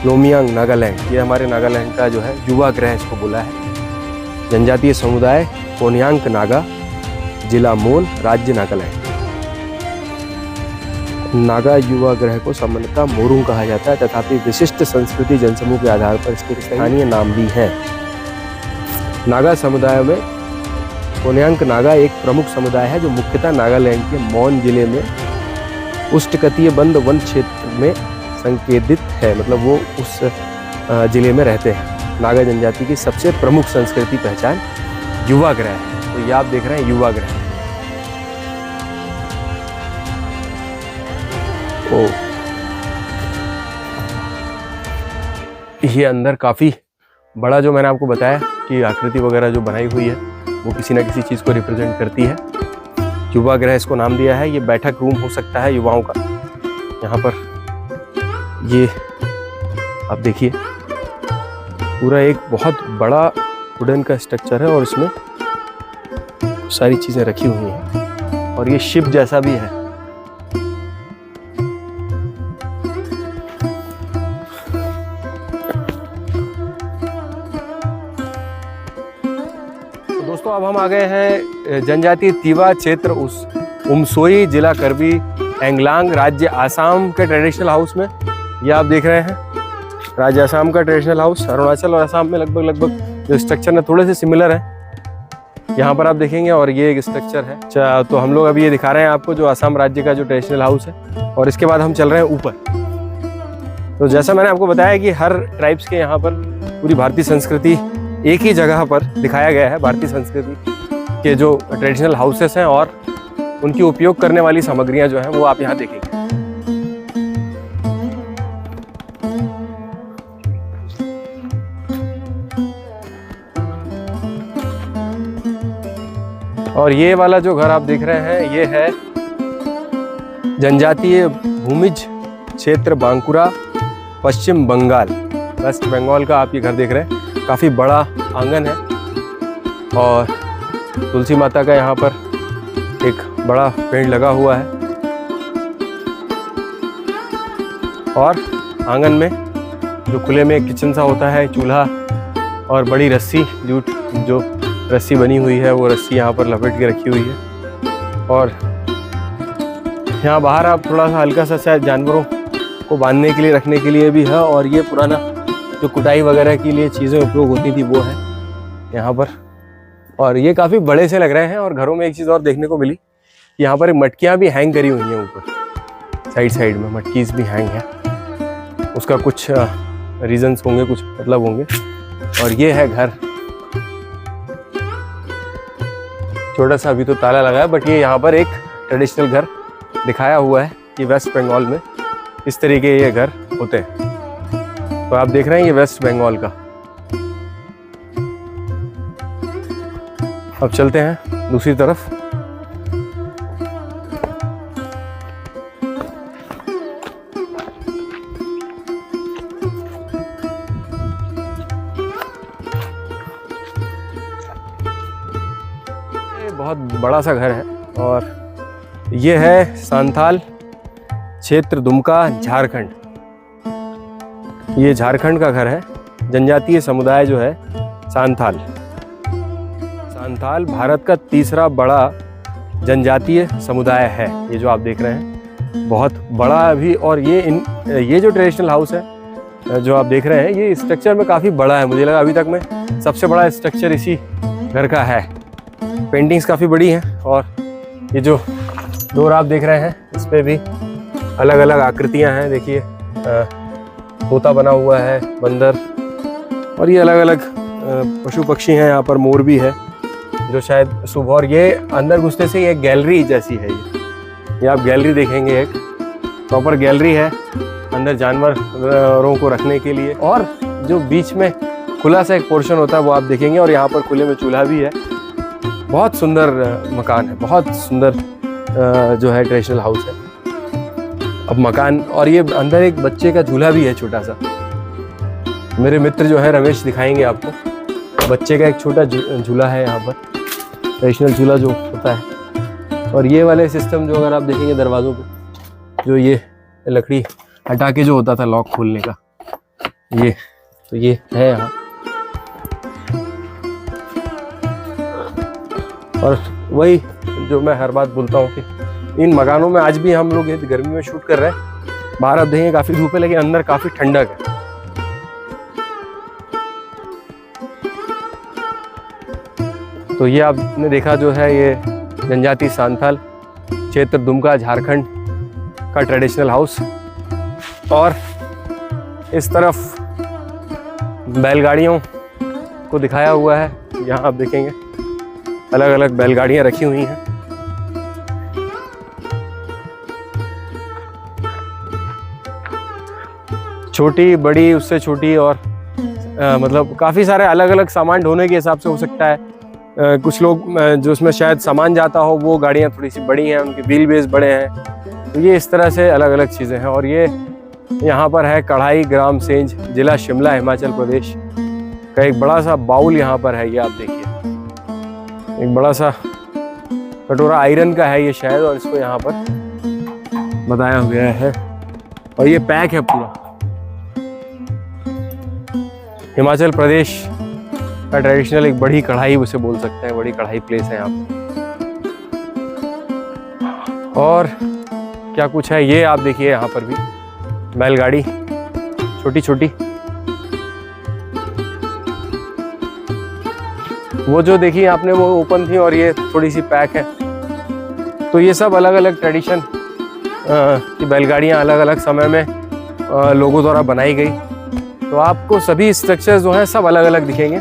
लोमियांग नागालैंड। ये हमारे नागालैंड का जो है युवा गृह इसको बोला है। जनजातीय समुदाय कोन्यांक नागा, जिला मोन, राज्य नागालैंड। नागा युवा गृह को सामान्यतः मोरुंग कहा जाता है, तथापि विशिष्ट संस्कृति जनसमूह के आधार पर इसके स्थानीय नाम भी हैं। नागा समुदाय में कोन्यांक नागा एक प्रमुख समुदाय है जो मुख्यतः नागालैंड के मौन जिले में उष्णकटिबंध वन क्षेत्र में संकेंद्रित है, मतलब वो उस जिले में रहते हैं। नागा जनजाति की सबसे प्रमुख संस्कृति पहचान युवा गृह है। तो ये आप देख रहे हैं युवा गृह। ओ, ये अंदर काफी बड़ा, जो मैंने आपको बताया कि आकृति वगैरह जो बनाई हुई है वो किसी ना किसी चीज को रिप्रेजेंट करती है। युवा गृह इसको नाम दिया है। ये बैठक रूम हो सकता है युवाओं का। यहाँ पर ये आप देखिए पूरा एक बहुत बड़ा वुडन का स्ट्रक्चर है और इसमें सारी चीजें रखी हुई हैं और ये शिप जैसा भी है। तो दोस्तों अब हम आ गए हैं जनजातीय तिवा क्षेत्र उस उमसोई, जिला करबी एंगलांग, राज्य आसाम के ट्रेडिशनल हाउस में। ये आप देख रहे हैं राज्य आसाम का ट्रेडिशनल हाउस। अरुणाचल और आसाम में लगभग जो स्ट्रक्चर है थोड़े से सिमिलर है, यहाँ पर आप देखेंगे। और ये एक स्ट्रक्चर है। अच्छा, तो हम लोग अभी ये दिखा रहे हैं आपको जो आसाम राज्य का जो ट्रेडिशनल हाउस है, और इसके बाद हम चल रहे हैं ऊपर। तो जैसा मैंने आपको बताया कि हर ट्राइब्स के यहाँ पर पूरी भारतीय संस्कृति एक ही जगह पर दिखाया गया है। भारतीय संस्कृति के जो ट्रेडिशनल हाउसेस हैं और उनकी उपयोग करने वाली सामग्रियां जो हैं वो आप यहाँ देखेंगे। और ये वाला जो घर आप देख रहे हैं ये है जनजातीय भूमिज क्षेत्र बांकुरा, पश्चिम बंगाल, वेस्ट बंगाल का आप ये घर देख रहे हैं। काफ़ी बड़ा आंगन है और तुलसी माता का यहाँ पर एक बड़ा पेड़ लगा हुआ है। और आंगन में जो खुले में एक किचन सा होता है, चूल्हा और बड़ी रस्सी, जूट जो रस्सी बनी हुई है वो रस्सी यहाँ पर लपेट के रखी हुई है। और यहाँ बाहर आप थोड़ा सा हल्का सा शायद जानवरों को बांधने के लिए, रखने के लिए भी है। और ये पुराना जो कुटाई वगैरह के लिए चीज़ें उपयोग होती थी वो है यहाँ पर। और ये काफ़ी बड़े से लग रहे हैं। और घरों में एक चीज़ और देखने को मिली, यहाँ पर मटकियाँ भी हैंग करी हुई हैं ऊपर साइड में, मटकीज भी हैंग है। उसका कुछ रीजंस होंगे, कुछ मतलब होंगे। और ये है घर, छोटा सा, अभी तो ताला लगा है, बट ये यहाँ पर एक ट्रेडिशनल घर दिखाया हुआ है कि वेस्ट बंगाल में इस तरीके ये घर होते हैं। तो आप देख रहे हैं ये वेस्ट बंगाल का। अब चलते हैं दूसरी तरफ। बहुत बड़ा सा घर है और ये है सांथाल क्षेत्र, दुमका, झारखंड। ये झारखंड का घर है। जनजातीय समुदाय जो है सांथाल भारत का तीसरा बड़ा जनजातीय समुदाय है। ये जो आप देख रहे हैं बहुत बड़ा भी। और ये जो ट्रेडिशनल हाउस है जो आप देख रहे हैं, ये स्ट्रक्चर में काफ़ी बड़ा है। मुझे लगा अभी तक में सबसे बड़ा स्ट्रक्चर इसी घर का है। पेंटिंग्स काफ़ी बड़ी हैं और ये जो डोर आप देख रहे हैं इस पर भी अलग अलग आकृतियां हैं। देखिए तोता बना हुआ है, बंदर, और ये अलग अलग पशु पक्षी हैं। यहाँ पर मोर भी है जो शायद सुबह। और ये अंदर घुसने से एक गैलरी जैसी है। ये आप गैलरी देखेंगे, एक प्रॉपर गैलरी है अंदर जानवरों को रखने के लिए। और जो बीच में खुला सा एक पोर्शन होता है वो आप देखेंगे। और यहाँ पर खुले में चूल्हा भी है। बहुत सुंदर मकान है, बहुत सुंदर जो है ट्रेडिशनल हाउस है। अब मकान, और ये अंदर एक बच्चे का झूला भी है छोटा सा। मेरे मित्र जो है रमेश दिखाएंगे आपको। बच्चे का एक छोटा झूला है यहाँ पर, ट्रेडिशनल झूला जो होता है। और ये वाले सिस्टम जो अगर आप देखेंगे दरवाज़ों पे, जो ये लकड़ी हटा के जो होता था लॉक खोलने का, ये तो ये है यहाँ। और वही जो मैं हर बात बोलता हूँ कि इन मकानों में आज भी हम लोग ये गर्मी में शूट कर रहे हैं। बाहर आप देखेंगे काफ़ी धूप है, लेकिन अंदर काफ़ी ठंडक है। तो ये आपने देखा जो है ये जनजाति सांथाल क्षेत्र दुमका झारखंड का ट्रेडिशनल हाउस। और इस तरफ बैलगाड़ियों को दिखाया हुआ है। यहाँ आप देखेंगे अलग अलग बैलगाड़ियाँ रखी हुई हैं। छोटी बड़ी उससे छोटी और मतलब काफ़ी सारे अलग अलग सामान ढोने के हिसाब से हो सकता है। कुछ लोग जो उसमें शायद सामान जाता हो वो गाड़ियाँ थोड़ी सी बड़ी हैं, उनके व्हील बेस बड़े हैं। तो ये इस तरह से अलग अलग चीज़ें हैं। और ये यहाँ पर है कढ़ाई ग्राम सेंज, जिला शिमला, हिमाचल प्रदेश का एक बड़ा सा बाउल यहाँ पर है। ये आप देखिए एक बड़ा सा कटोरा आयरन का है ये शायद, और इसको यहाँ पर बताया गया है। और ये पैक है पूरा। हिमाचल प्रदेश का ट्रेडिशनल एक बड़ी कढ़ाई उसे बोल सकते हैं, बड़ी कढ़ाई प्लेस है यहाँ पे। और क्या कुछ है ये आप देखिए, यहाँ पर भी बैलगाड़ी छोटी छोटी, वो जो देखिए आपने वो ओपन थी और ये थोड़ी सी पैक है। तो ये सब अलग अलग ट्रेडिशन की बैलगाड़ियाँ अलग अलग समय में लोगों द्वारा बनाई गई। तो आपको सभी स्ट्रक्चर्स जो हैं सब अलग अलग दिखेंगे।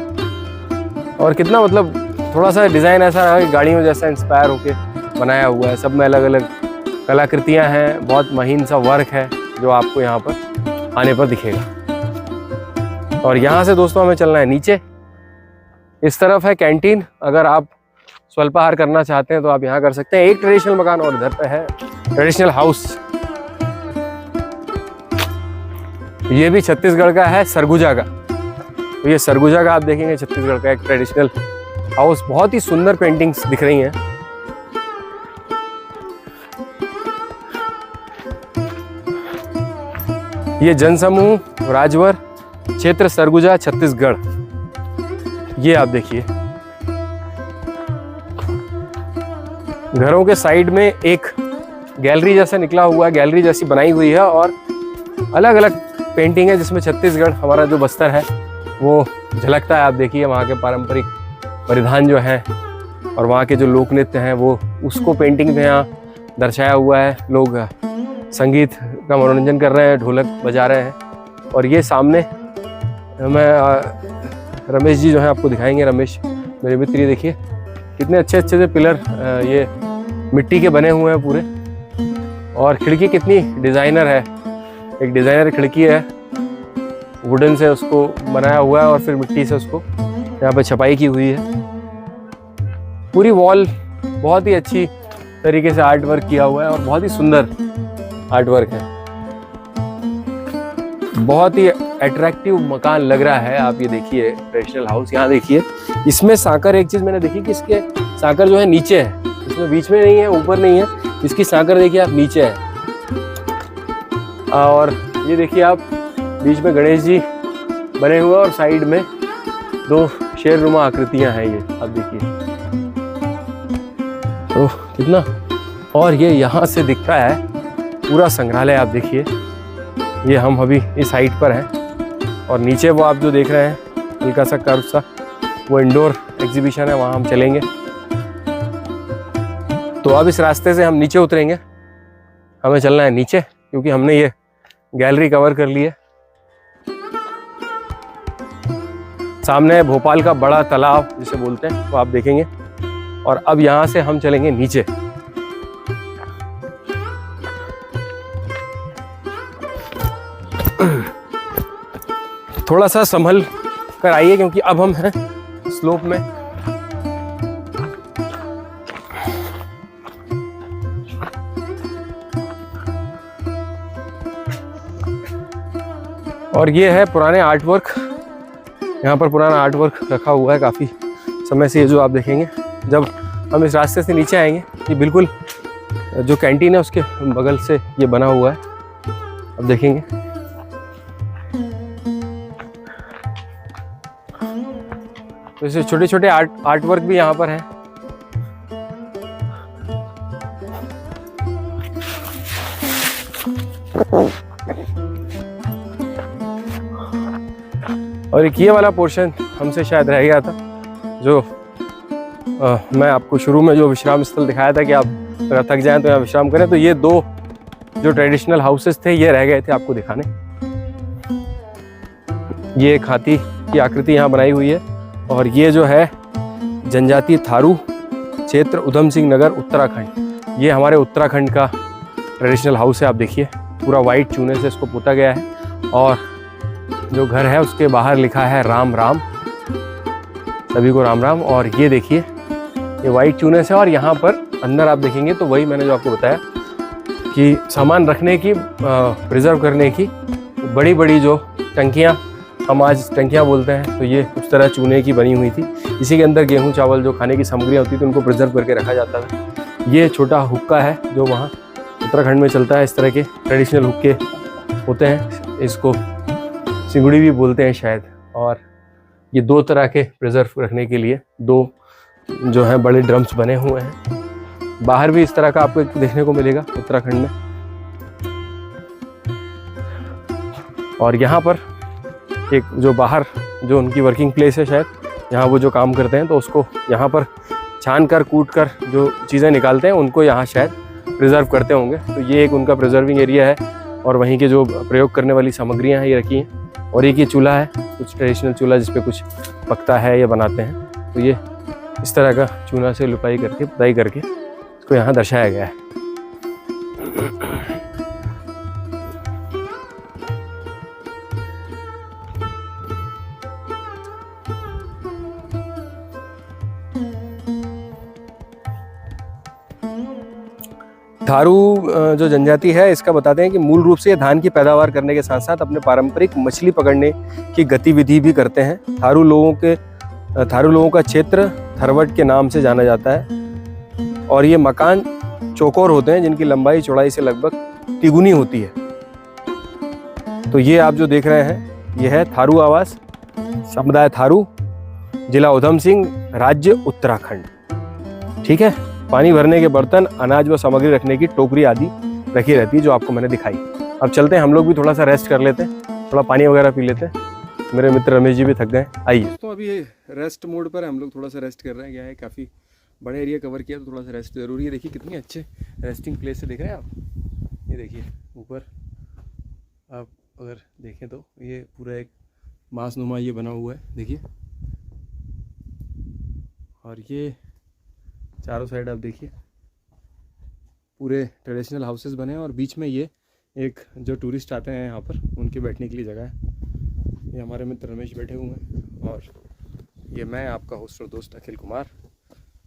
और कितना मतलब थोड़ा सा डिज़ाइन ऐसा है गाड़ियों जैसा इंस्पायर होके बनाया हुआ है। सब में अलग अलग कलाकृतियाँ हैं, बहुत महीन सा वर्क है जो आपको यहाँ पर आने पर दिखेगा। और यहाँ से दोस्तों हमें चलना है नीचे। इस तरफ है कैंटीन। अगर आप स्वल्पाहार करना चाहते हैं तो आप यहाँ कर सकते हैं। एक ट्रेडिशनल मकान और इधर पे है ट्रेडिशनल हाउस। ये भी छत्तीसगढ़ का है, सरगुजा का। तो ये सरगुजा का आप देखेंगे छत्तीसगढ़ का एक ट्रेडिशनल हाउस। बहुत ही सुंदर पेंटिंग्स दिख रही हैं। ये जनसमूह राजवर क्षेत्र सरगुजा छत्तीसगढ़, ये आप देखिए। घरों के साइड में एक गैलरी जैसा निकला हुआ है, गैलरी जैसी बनाई हुई है और अलग अलग पेंटिंग है जिसमें छत्तीसगढ़ हमारा जो बस्तर है वो झलकता है। आप देखिए वहाँ के पारंपरिक परिधान जो हैं और वहाँ के जो लोक नृत्य हैं वो उसको पेंटिंग में यहाँ दर्शाया हुआ है। लोग संगीत का मनोरंजन कर रहे हैं, ढोलक बजा रहे हैं। और ये सामने मैं रमेश जी जो है आपको दिखाएंगे, रमेश मेरे मित्र। ये देखिए कितने अच्छे अच्छे से पिलर ये मिट्टी के बने हुए हैं पूरे। और खिड़की कितनी डिज़ाइनर है, एक डिज़ाइनर खिड़की है, वुडन से उसको बनाया हुआ है और फिर मिट्टी से उसको यहाँ पे छपाई की हुई है। पूरी वॉल बहुत ही अच्छी तरीके से आर्ट वर्क किया हुआ है और बहुत ही सुंदर आर्ट वर्क है। बहुत ही अट्रैक्टिव मकान लग रहा है। आप ये देखिए ट्रेडिशनल हाउस, यहाँ देखिए इसमें सांकर, एक चीज़ मैंने देखी कि इसके सांकर जो है नीचे है, इसमें बीच में नहीं है, ऊपर नहीं है। इसकी सांकर देखिए आप नीचे है। और ये देखिए आप बीच में गणेश जी बने हुए और साइड में दो शेरनुमा आकृतियां हैं। ये आप देखिए तो कितना। और ये यहाँ से दिखता है पूरा संग्रहालय। आप देखिए ये हम अभी इस हाइट पर हैं और नीचे वो आप जो देख रहे हैं हल्का सा कर्व सा, वो इंडोर एग्जीबिशन है, वहाँ हम चलेंगे। तो अब इस रास्ते से हम नीचे उतरेंगे। हमें चलना है नीचे क्योंकि हमने ये गैलरी कवर कर ली है। सामने भोपाल का बड़ा तालाब जिसे बोलते हैं वो आप देखेंगे। और अब यहाँ से हम चलेंगे नीचे। थोड़ा सा संभल कर आइए क्योंकि अब हम हैं स्लोप में। और ये है पुराने आर्ट वर्क। यहाँ पर पुराना आर्ट वर्क रखा हुआ है काफ़ी समय से। ये जो आप देखेंगे जब हम इस रास्ते से नीचे आएंगे, ये बिल्कुल जो कैंटीन है उसके बगल से ये बना हुआ है। अब देखेंगे तो ऐसे छोटे छोटे आर्ट वर्क भी यहाँ पर हैं। और एक ये वाला पोर्शन हमसे शायद रह गया था, जो मैं आपको शुरू में जो विश्राम स्थल दिखाया था कि आप अगर थक जाएं तो यहाँ विश्राम करें, तो ये 2 जो ट्रेडिशनल हाउसेस थे ये रह गए थे आपको दिखाने। ये एक हाथी की आकृति यहाँ बनाई हुई है, और ये जो है जनजाति थारू क्षेत्र उधम सिंह नगर उत्तराखंड, ये हमारे उत्तराखंड का ट्रेडिशनल हाउस है। आप देखिए पूरा वाइट चूने से इसको पोता गया है, और जो घर है उसके बाहर लिखा है राम राम, सभी को राम राम। और ये देखिए ये वाइट चूने से, और यहाँ पर अंदर आप देखेंगे तो वही मैंने जो आपको बताया कि सामान रखने की प्रिजर्व करने की बड़ी बड़ी जो टंकियाँ, हम आज टंकियाँ बोलते हैं, तो ये उस तरह चूने की बनी हुई थी। इसी के अंदर गेहूं चावल जो खाने की सामग्रियाँ होती थी उनको प्रिजर्व करके रखा जाता था। ये छोटा हुक्का है जो वहाँ उत्तराखंड में चलता है, इस तरह के ट्रेडिशनल हुक्के होते हैं, इसको सिंगुड़ी भी बोलते हैं शायद। और ये 2 तरह के प्रिजर्व रखने के लिए 2 जो हैं बड़े ड्रम्स बने हुए हैं। बाहर भी इस तरह का आपको देखने को मिलेगा उत्तराखंड में। और यहाँ पर एक जो बाहर जो उनकी वर्किंग प्लेस है शायद, यहाँ वो जो काम करते हैं तो उसको यहाँ पर छान कर कूट कर जो चीज़ें निकालते हैं उनको यहाँ शायद प्रिजर्व करते होंगे। तो ये एक उनका प्रिजर्विंग एरिया है, और वहीं के जो प्रयोग करने वाली सामग्रियाँ हैं ये रखी हैं। और एक ये चूल्हा है, कुछ ट्रेडिशनल चूल्हा जिस पे कुछ पकता है या बनाते हैं, तो ये इस तरह का चूना से लिपाई करके पुताई करके इसको यहाँ दर्शाया गया है। थारू जो जनजाति है इसका बताते हैं कि मूल रूप से ये धान की पैदावार करने के साथ साथ अपने पारंपरिक मछली पकड़ने की गतिविधि भी करते हैं। थारू लोगों का क्षेत्र थरवट के नाम से जाना जाता है, और ये मकान चौकोर होते हैं जिनकी लंबाई चौड़ाई से लगभग तिगुनी होती है। तो ये आप जो देख रहे हैं ये है थारू आवास, समुदाय थारू, जिला उधम सिंह, राज्य उत्तराखंड। ठीक है, पानी भरने के बर्तन, अनाज व सामग्री रखने की टोकरी आदि रखी रहती है जो आपको मैंने दिखाई। अब चलते हैं, हम लोग भी थोड़ा सा रेस्ट कर लेते हैं, थोड़ा पानी वगैरह पी लेते हैं। मेरे मित्र रमेश जी भी थक गए। आइए। तो अभी रेस्ट मोड पर हम लोग थोड़ा सा रेस्ट कर रहे हैं। क्या है, काफ़ी बड़ा एरिया कवर किया तो थोड़ा सा रेस्ट ज़रूरी है। देखिए कितनी अच्छे रेस्टिंग प्लेस से देख रहे हैं आप। ये देखिए ऊपर आप अगर देखें तो ये पूरा एक मांसनुमा ये बना हुआ है, देखिए। और ये चारों साइड आप देखिए पूरे ट्रेडिशनल हाउसेस बने हैं, और बीच में ये एक जो टूरिस्ट आते हैं यहाँ पर उनके बैठने के लिए जगह है। ये हमारे मित्र रमेश बैठे हुए हैं, और ये मैं आपका होस्ट और दोस्त अखिल कुमार।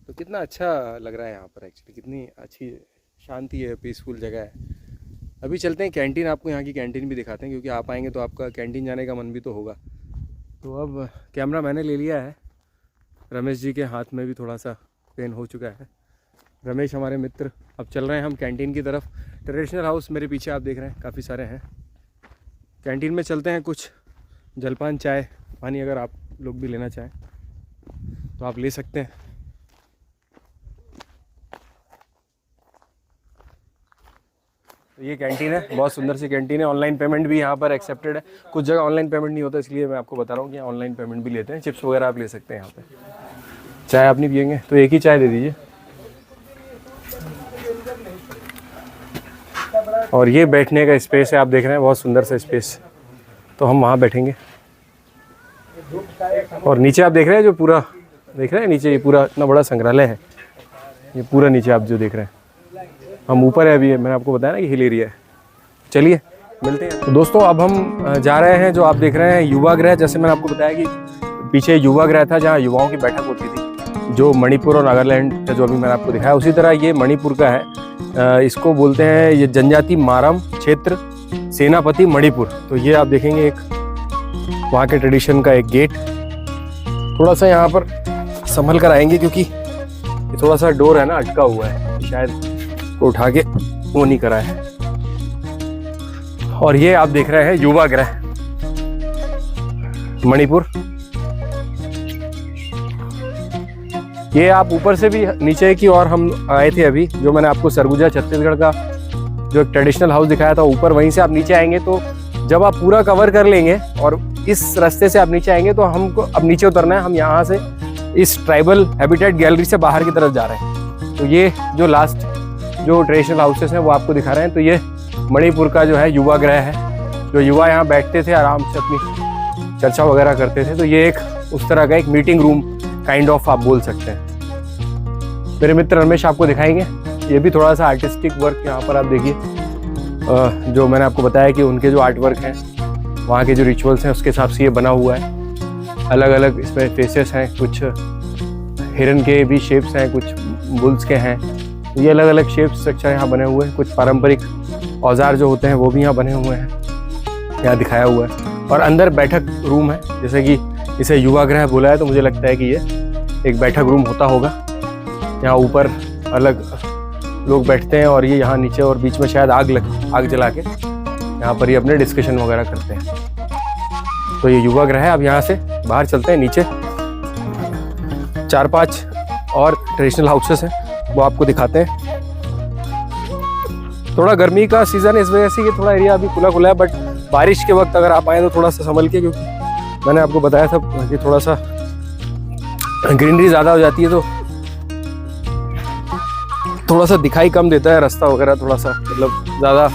तो कितना अच्छा लग रहा है यहाँ पर एक्चुअली, कितनी अच्छी शांति है, पीसफुल जगह है। अभी चलते हैं कैंटीन, आपको यहाँ की कैंटीन भी दिखाते हैं, क्योंकि आप आएंगे तो आपका कैंटीन जाने का मन भी तो होगा। तो अब कैमरा मैंने ले लिया है, रमेश जी के हाथ में भी थोड़ा सा पेन हो चुका है। रमेश हमारे मित्र, अब चल रहे हैं हम कैंटीन की तरफ। ट्रेडिशनल हाउस मेरे पीछे आप देख रहे हैं काफ़ी सारे हैं। कैंटीन में चलते हैं, कुछ जलपान, चाय, पानी अगर आप लोग भी लेना चाहें तो आप ले सकते हैं। तो ये कैंटीन है, बहुत सुंदर सी कैंटीन है। ऑनलाइन पेमेंट भी यहाँ पर एक्सेप्टेड है। कुछ जगह ऑनलाइन पेमेंट नहीं होता, इसलिए मैं आपको बता रहा हूँ कि ऑनलाइन पेमेंट भी लेते हैं। चिप्स वगैरह आप ले सकते हैं यहाँ पे। चाय आप नहीं पियेंगे तो एक ही चाय दे दीजिए। और ये बैठने का स्पेस है, आप देख रहे हैं बहुत सुंदर सा स्पेस। तो हम वहाँ बैठेंगे। और नीचे आप देख रहे हैं जो पूरा देख रहे हैं, नीचे ये पूरा इतना बड़ा संग्रहालय है। ये पूरा नीचे आप जो देख रहे हैं, हम ऊपर है अभी, मैंने आपको बताया ना कि हिल एरिया है। चलिए मिलते हैं। तो दोस्तों अब हम जा रहे हैं, जो आप देख रहे हैं युवागृह। जैसे मैंने आपको बताया कि पीछे युवागृह था जहाँ युवाओं की बैठक होती थी, जो मणिपुर और नागालैंड का जो अभी मैंने आपको दिखाया, उसी तरह ये मणिपुर का है। इसको बोलते हैं ये जनजाति मारम क्षेत्र सेनापति मणिपुर। तो ये आप देखेंगे एक वहाँ के ट्रेडिशन का एक गेट। थोड़ा सा यहाँ पर संभल कर आएंगे क्योंकि ये थोड़ा सा डोर है ना अटका हुआ है, शायद को उठा के वो नहीं करा है। और ये आप देख रहे हैं युवागृह मणिपुर। ये आप ऊपर से भी नीचे की ओर हम आए थे अभी, जो मैंने आपको सरगुजा छत्तीसगढ़ का जो एक ट्रेडिशनल हाउस दिखाया था ऊपर, वहीं से आप नीचे आएंगे तो जब आप पूरा कवर कर लेंगे और इस रास्ते से आप नीचे आएंगे तो हमको अब नीचे उतरना है। हम यहाँ से इस ट्राइबल हैबिटेट गैलरी से बाहर की तरफ जा रहे हैं। तो ये जो लास्ट जो ट्रेडिशनल हाउसेस हैं वो आपको दिखा रहे हैं। तो ये मणिपुर का जो है युवा गृह है, जो युवा यहाँ बैठते थे, आराम से अपनी चर्चा वगैरह करते थे। तो ये एक उस तरह का एक मीटिंग रूम काइंड ऑफ आप बोल सकते हैं। मेरे मित्र रमेश आपको दिखाएंगे। ये भी थोड़ा सा आर्टिस्टिक वर्क यहाँ पर आप देखिए, जो मैंने आपको बताया कि उनके जो आर्ट वर्क हैं, वहाँ के जो रिचुअल्स हैं उसके हिसाब से ये बना हुआ है। अलग अलग इसमें फेसेस हैं, कुछ हिरन के भी शेप्स हैं, कुछ बुल्स के हैं। ये अलग अलग शेप स्ट्रक्चर यहाँ बने हुए हैं। कुछ पारंपरिक औजार जो होते हैं वो भी यहाँ बने हुए हैं, यहाँ दिखाया हुआ है। और अंदर बैठक रूम है, जैसे कि इसे युवा गृह बोला है, तो मुझे लगता है कि ये एक बैठक रूम होता होगा। यहाँ ऊपर अलग लोग बैठते हैं और ये यहाँ नीचे और बीच में शायद आग जला के यहाँ पर ये अपने डिस्कशन वगैरह करते हैं। तो ये युवा गृह है। अब यहाँ से बाहर चलते हैं नीचे। 4-5 और ट्रेडिशनल हाउसेस हैं, वो आपको दिखाते हैं। थोड़ा गर्मी का सीज़न है, इस वजह से ये थोड़ा एरिया अभी खुला खुला है, बट बारिश के वक्त अगर आप आए तो थोड़ा सा संभल के, क्योंकि मैंने आपको बताया था कि थोड़ा सा ग्रीनरी ज़्यादा हो जाती है तो थोड़ा सा दिखाई कम देता है रास्ता वगैरह, थोड़ा सा मतलब ज़्यादा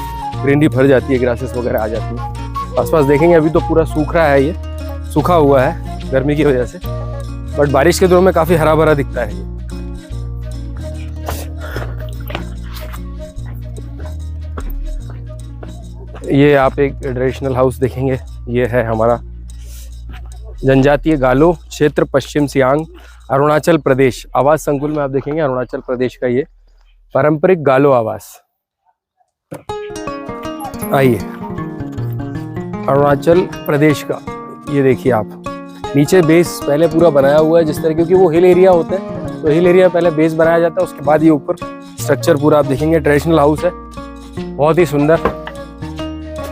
ग्रीनरी भर जाती है, ग्रासेस वगैरह आ जाती है। आसपास देखेंगे अभी तो पूरा सूख रहा है, ये सूखा हुआ है गर्मी की वजह से, बट बारिश के दिनों में काफ़ी हरा भरा दिखता है ये। आप एक ट्रेडिशनल हाउस देखेंगे, ये है हमारा जनजातीय गालो क्षेत्र, पश्चिम सियांग, अरुणाचल प्रदेश। आवास संकुल में आप देखेंगे अरुणाचल प्रदेश का ये पारंपरिक गालो आवास। आइए, अरुणाचल प्रदेश का ये देखिए आप, नीचे बेस पहले पूरा बनाया हुआ है जिस तरह, क्योंकि वो हिल एरिया होता है तो हिल एरिया पहले बेस बनाया जाता है, उसके बाद ये ऊपर स्ट्रक्चर पूरा आप देखेंगे। ट्रेडिशनल हाउस है, बहुत ही सुंदर।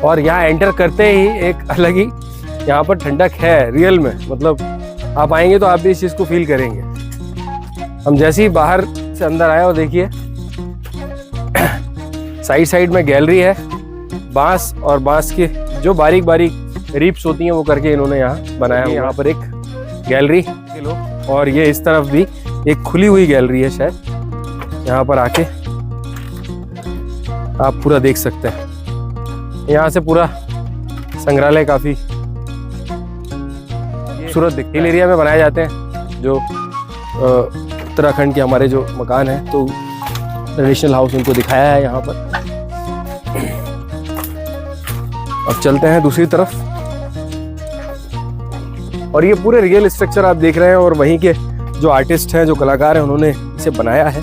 और यहाँ एंटर करते ही एक अलग ही यहाँ पर ठंडक है रियल में, मतलब आप आएंगे तो आप भी इस चीज़ को फील करेंगे। हम जैसे ही बाहर से अंदर आए और देखिए साइड में गैलरी है, बांस और बांस के जो बारीक बारीक रिप्स होती हैं वो करके इन्होंने यहाँ बनाया है। यहाँ पर एक गैलरी, और ये इस तरफ भी एक खुली हुई गैलरी है शायद, यहाँ पर आके आप पूरा देख सकते हैं। यहाँ से पूरा संग्रहालय काफी खूबसूरत दिखता है। हिल एरिया में बनाए जाते हैं जो उत्तराखंड के हमारे जो मकान हैं, तो ट्रेडिशनल हाउस उनको दिखाया है यहाँ पर। अब चलते हैं दूसरी तरफ, और ये पूरे रियल स्ट्रक्चर आप देख रहे हैं, और वहीं के जो आर्टिस्ट हैं, जो कलाकार हैं, उन्होंने इसे बनाया है।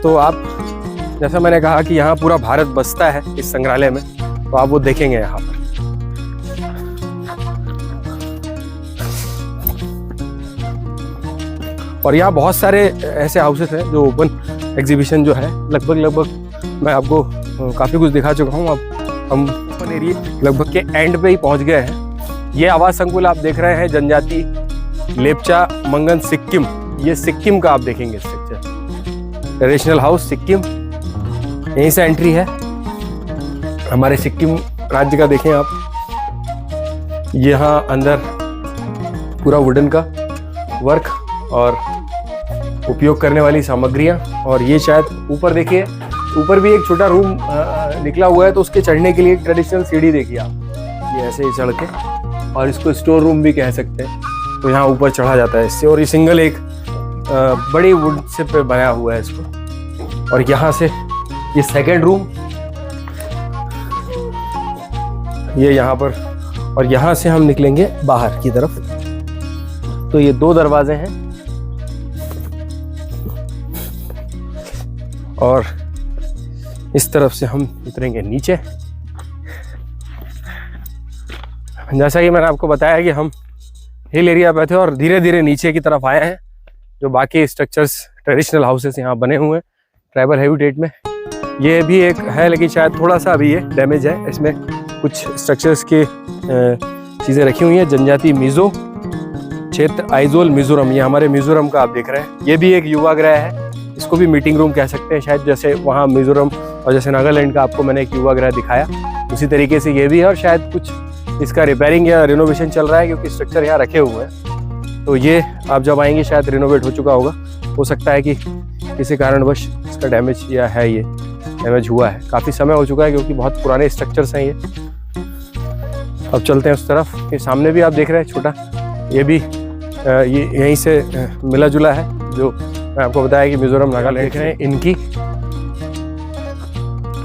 तो आप, जैसा मैंने कहा कि यहाँ पूरा भारत बसता है इस संग्रहालय में, तो आप वो देखेंगे यहाँ पर। और यहाँ बहुत सारे ऐसे हाउसेस हैं जो ओपन एग्जीबिशन जो है, लगभग मैं आपको काफ़ी कुछ दिखा चुका हूँ। अब हम ओपन एरिया लगभग के एंड पे ही पहुँच गए हैं। ये आवास संकुल आप देख रहे हैं, जनजाति लेप्चा मंगन सिक्किम, ये सिक्किम का आप देखेंगे स्ट्रक्चर। ट्रेडिशनल हाउस सिक्किम, यहीं से एंट्री है हमारे सिक्किम राज्य का। देखें आप, यहाँ अंदर पूरा वुडन का वर्क और उपयोग करने वाली सामग्रियाँ, और ये शायद ऊपर देखिए, ऊपर भी एक छोटा रूम निकला हुआ है, तो उसके चढ़ने के लिए एक ट्रेडिशनल सीढ़ी देखिए आप, ये ऐसे ही चढ़ के, और इसको स्टोर रूम भी कह सकते हैं। तो यहाँ ऊपर चढ़ा जाता है इससे, और ये सिंगल एक बड़ी वुड से पे बनाया हुआ है इसको। और यहाँ से ये सेकेंड रूम, ये यहाँ पर, और यहाँ से हम निकलेंगे बाहर की तरफ। तो ये 2 दरवाजे हैं, और इस तरफ से हम उतरेंगे नीचे। जैसा कि मैंने आपको बताया कि हम हिल एरिया पे थे और धीरे धीरे नीचे की तरफ आए हैं। जो बाकी स्ट्रक्चर्स ट्रेडिशनल हाउसेस यहाँ बने हुए हैं ट्राइबल हैबिटेट में, ये भी एक है, लेकिन शायद थोड़ा सा अभी ये डैमेज है। इसमें कुछ स्ट्रक्चर्स के चीज़ें रखी हुई हैं। जनजाति मिजो क्षेत्र, आइजोल मिजोरम, ये हमारे मिजोरम का आप देख रहे हैं। ये भी एक युवा गृह है, इसको भी मीटिंग रूम कह सकते हैं शायद, जैसे वहाँ मिजोरम और जैसे नागालैंड का आपको मैंने एक युवा गृह दिखाया। उसी तरीके से ये भी है, और शायद कुछ इसका रिपेयरिंग या रिनोवेशन चल रहा है क्योंकि स्ट्रक्चर यहाँ रखे हुए हैं। तो ये आप जब आएंगे शायद रिनोवेट हो चुका होगा, हो सकता है कि किसी कारणवश इसका डैमेज या है, ये डैमेज हुआ है, काफ़ी समय हो चुका है क्योंकि बहुत पुराने स्ट्रक्चर्स हैं ये। अब चलते हैं उस तरफ, ये सामने भी आप देख रहे हैं छोटा, ये भी ये यहीं से मिला जुला है, जो मैं आपको बताया कि मिजोरम नागालैंड देख रहे हैं। इनकी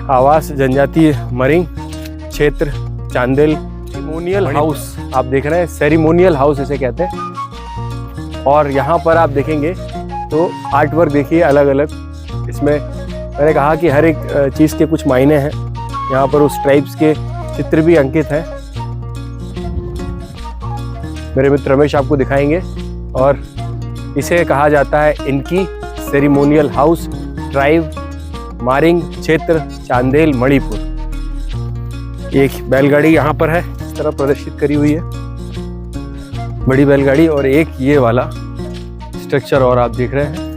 आवास जनजातीय मरिंग क्षेत्र चांदेल सेरेमोनियल हाउस आप देख रहे हैं, सेरेमोनियल हाउस इसे कहते हैं। और यहाँ पर आप देखेंगे तो आर्ट वर्क देखिए अलग अलग, इसमें मैंने कहा कि हर एक चीज़ के कुछ मायने हैं। यहाँ पर उस ट्राइब्स के चित्र भी अंकित हैं, मेरे मित्र रमेश आपको दिखाएंगे। और इसे कहा जाता है इनकी सेरेमोनियल हाउस, ट्राइब मारिंग क्षेत्र चांदेल मणिपुर। एक बैलगाड़ी यहाँ पर है इस तरह प्रदर्शित करी हुई है, बड़ी बैलगाड़ी, और एक ये वाला स्ट्रक्चर और आप देख रहे हैं।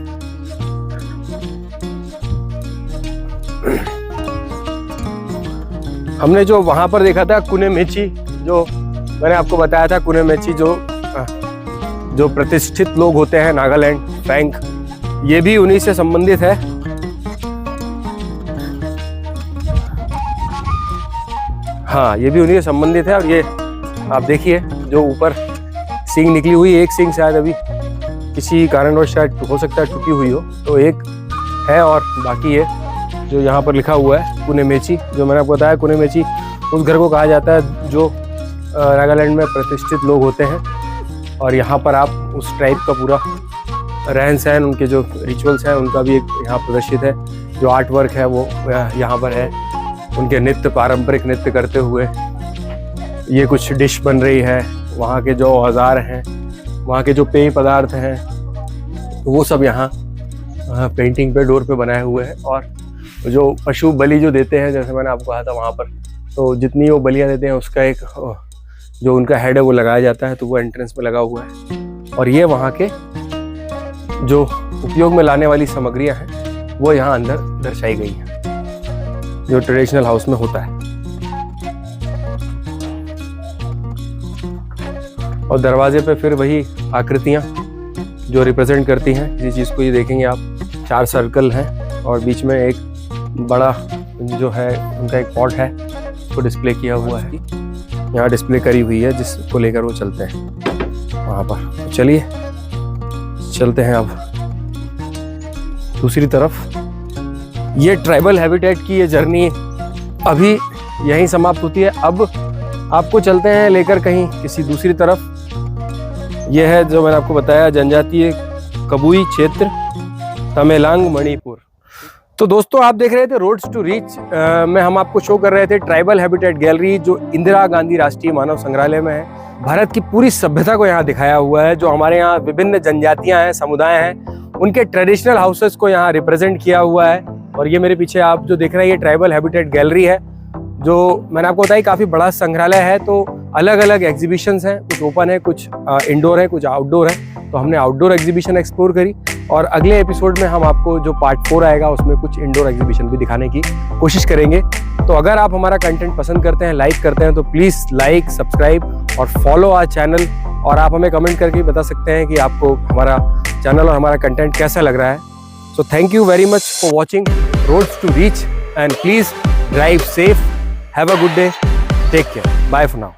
हमने जो वहां पर देखा था कुनेमेची, जो मैंने आपको बताया था कुनेमेची जो प्रतिष्ठित लोग होते हैं नागालैंड, फैंक, ये भी उन्हीं से संबंधित है। हाँ, ये भी उन्हीं से संबंधित है। और ये आप देखिए जो ऊपर सींग निकली हुई, एक सींग शायद अभी किसी कारणवश शायद हो सकता है टूटी हुई हो, तो एक है, और बाकी ये जो यहाँ पर लिखा हुआ है कुनेमेची, जो मैंने आपको बताया कुनेमेची उस घर को कहा जाता है जो नागालैंड में प्रतिष्ठित लोग होते हैं। और यहाँ पर आप उस ट्राइब का पूरा रहन सहन, उनके जो रिचुअल्स हैं उनका भी एक यहाँ प्रदर्शित है। जो आर्ट वर्क है वो यहाँ पर है, उनके नृत्य, पारंपरिक नृत्य करते हुए ये कुछ डिश बन रही है। वहाँ के जो औजार हैं, वहाँ के जो पेय पदार्थ हैं, वो सब यहाँ पेंटिंग पे, डोर पे बनाए हुए हैं। और जो पशु बलि जो देते हैं, जैसे मैंने आपको कहा था वहाँ पर, तो जितनी वो बलियाँ देते हैं उसका एक जो उनका हेड है वो लगाया जाता है, तो वो एंट्रेंस में लगा हुआ है। और ये वहाँ के जो उपयोग में लाने वाली सामग्रियाँ हैं वो यहाँ अंदर दर्शाई गई हैं, जो ट्रेडिशनल हाउस में होता है। और दरवाजे पे फिर वही आकृतियाँ जो रिप्रेजेंट करती हैं किसी चीज़ को, ये देखेंगे आप 4 सर्कल हैं और बीच में एक बड़ा जो है उनका एक पॉट है, उसको डिस्प्ले किया हुआ है, यहाँ डिस्प्ले करी हुई है, जिसको लेकर वो चलते हैं वहाँ पर। तो चलिए चलते हैं अब दूसरी तरफ। ये ट्राइबल हैबिटेट की ये जर्नी अभी यहीं समाप्त होती है। अब आपको चलते हैं लेकर कहीं किसी दूसरी तरफ। यह है जो मैंने आपको बताया जनजातीय कबुई क्षेत्र तमेलांग मणिपुर। तो दोस्तों आप देख रहे थे रोड्स टू रीच में हम आपको शो कर रहे थे ट्राइबल हैबिटेट गैलरी, जो इंदिरा गांधी राष्ट्रीय मानव संग्रहालय में है। भारत की पूरी सभ्यता को यहाँ दिखाया हुआ है। जो हमारे यहाँ विभिन्न जनजातियाँ हैं, समुदाय हैं, उनके ट्रेडिशनल हाउसेस को यहाँ रिप्रेजेंट किया हुआ है। और ये मेरे पीछे आप जो देख रहे हैं ये ट्राइबल हैबिटेट गैलरी है, जो मैंने आपको बताया काफ़ी बड़ा संग्रहालय है। तो अलग अलग एग्जीबिशंस हैं, कुछ ओपन है, कुछ इंडोर है, कुछ आउटडोर है। तो हमने आउटडोर एग्जीबिशन एक्सप्लोर करी, और अगले एपिसोड में हम आपको जो पार्ट 4 आएगा उसमें कुछ इंडोर एग्जीबिशन भी दिखाने की कोशिश करेंगे। तो अगर आप हमारा कंटेंट पसंद करते हैं, लाइक करते हैं, तो प्लीज़ लाइक, सब्सक्राइब और फॉलो आवर चैनल। और आप हमें कमेंट करके बता सकते हैं कि आपको हमारा चैनल और हमारा कंटेंट कैसा लग रहा है। So thank you very much for watching roads to reach, and please drive safe, have a good day, take care, bye for now.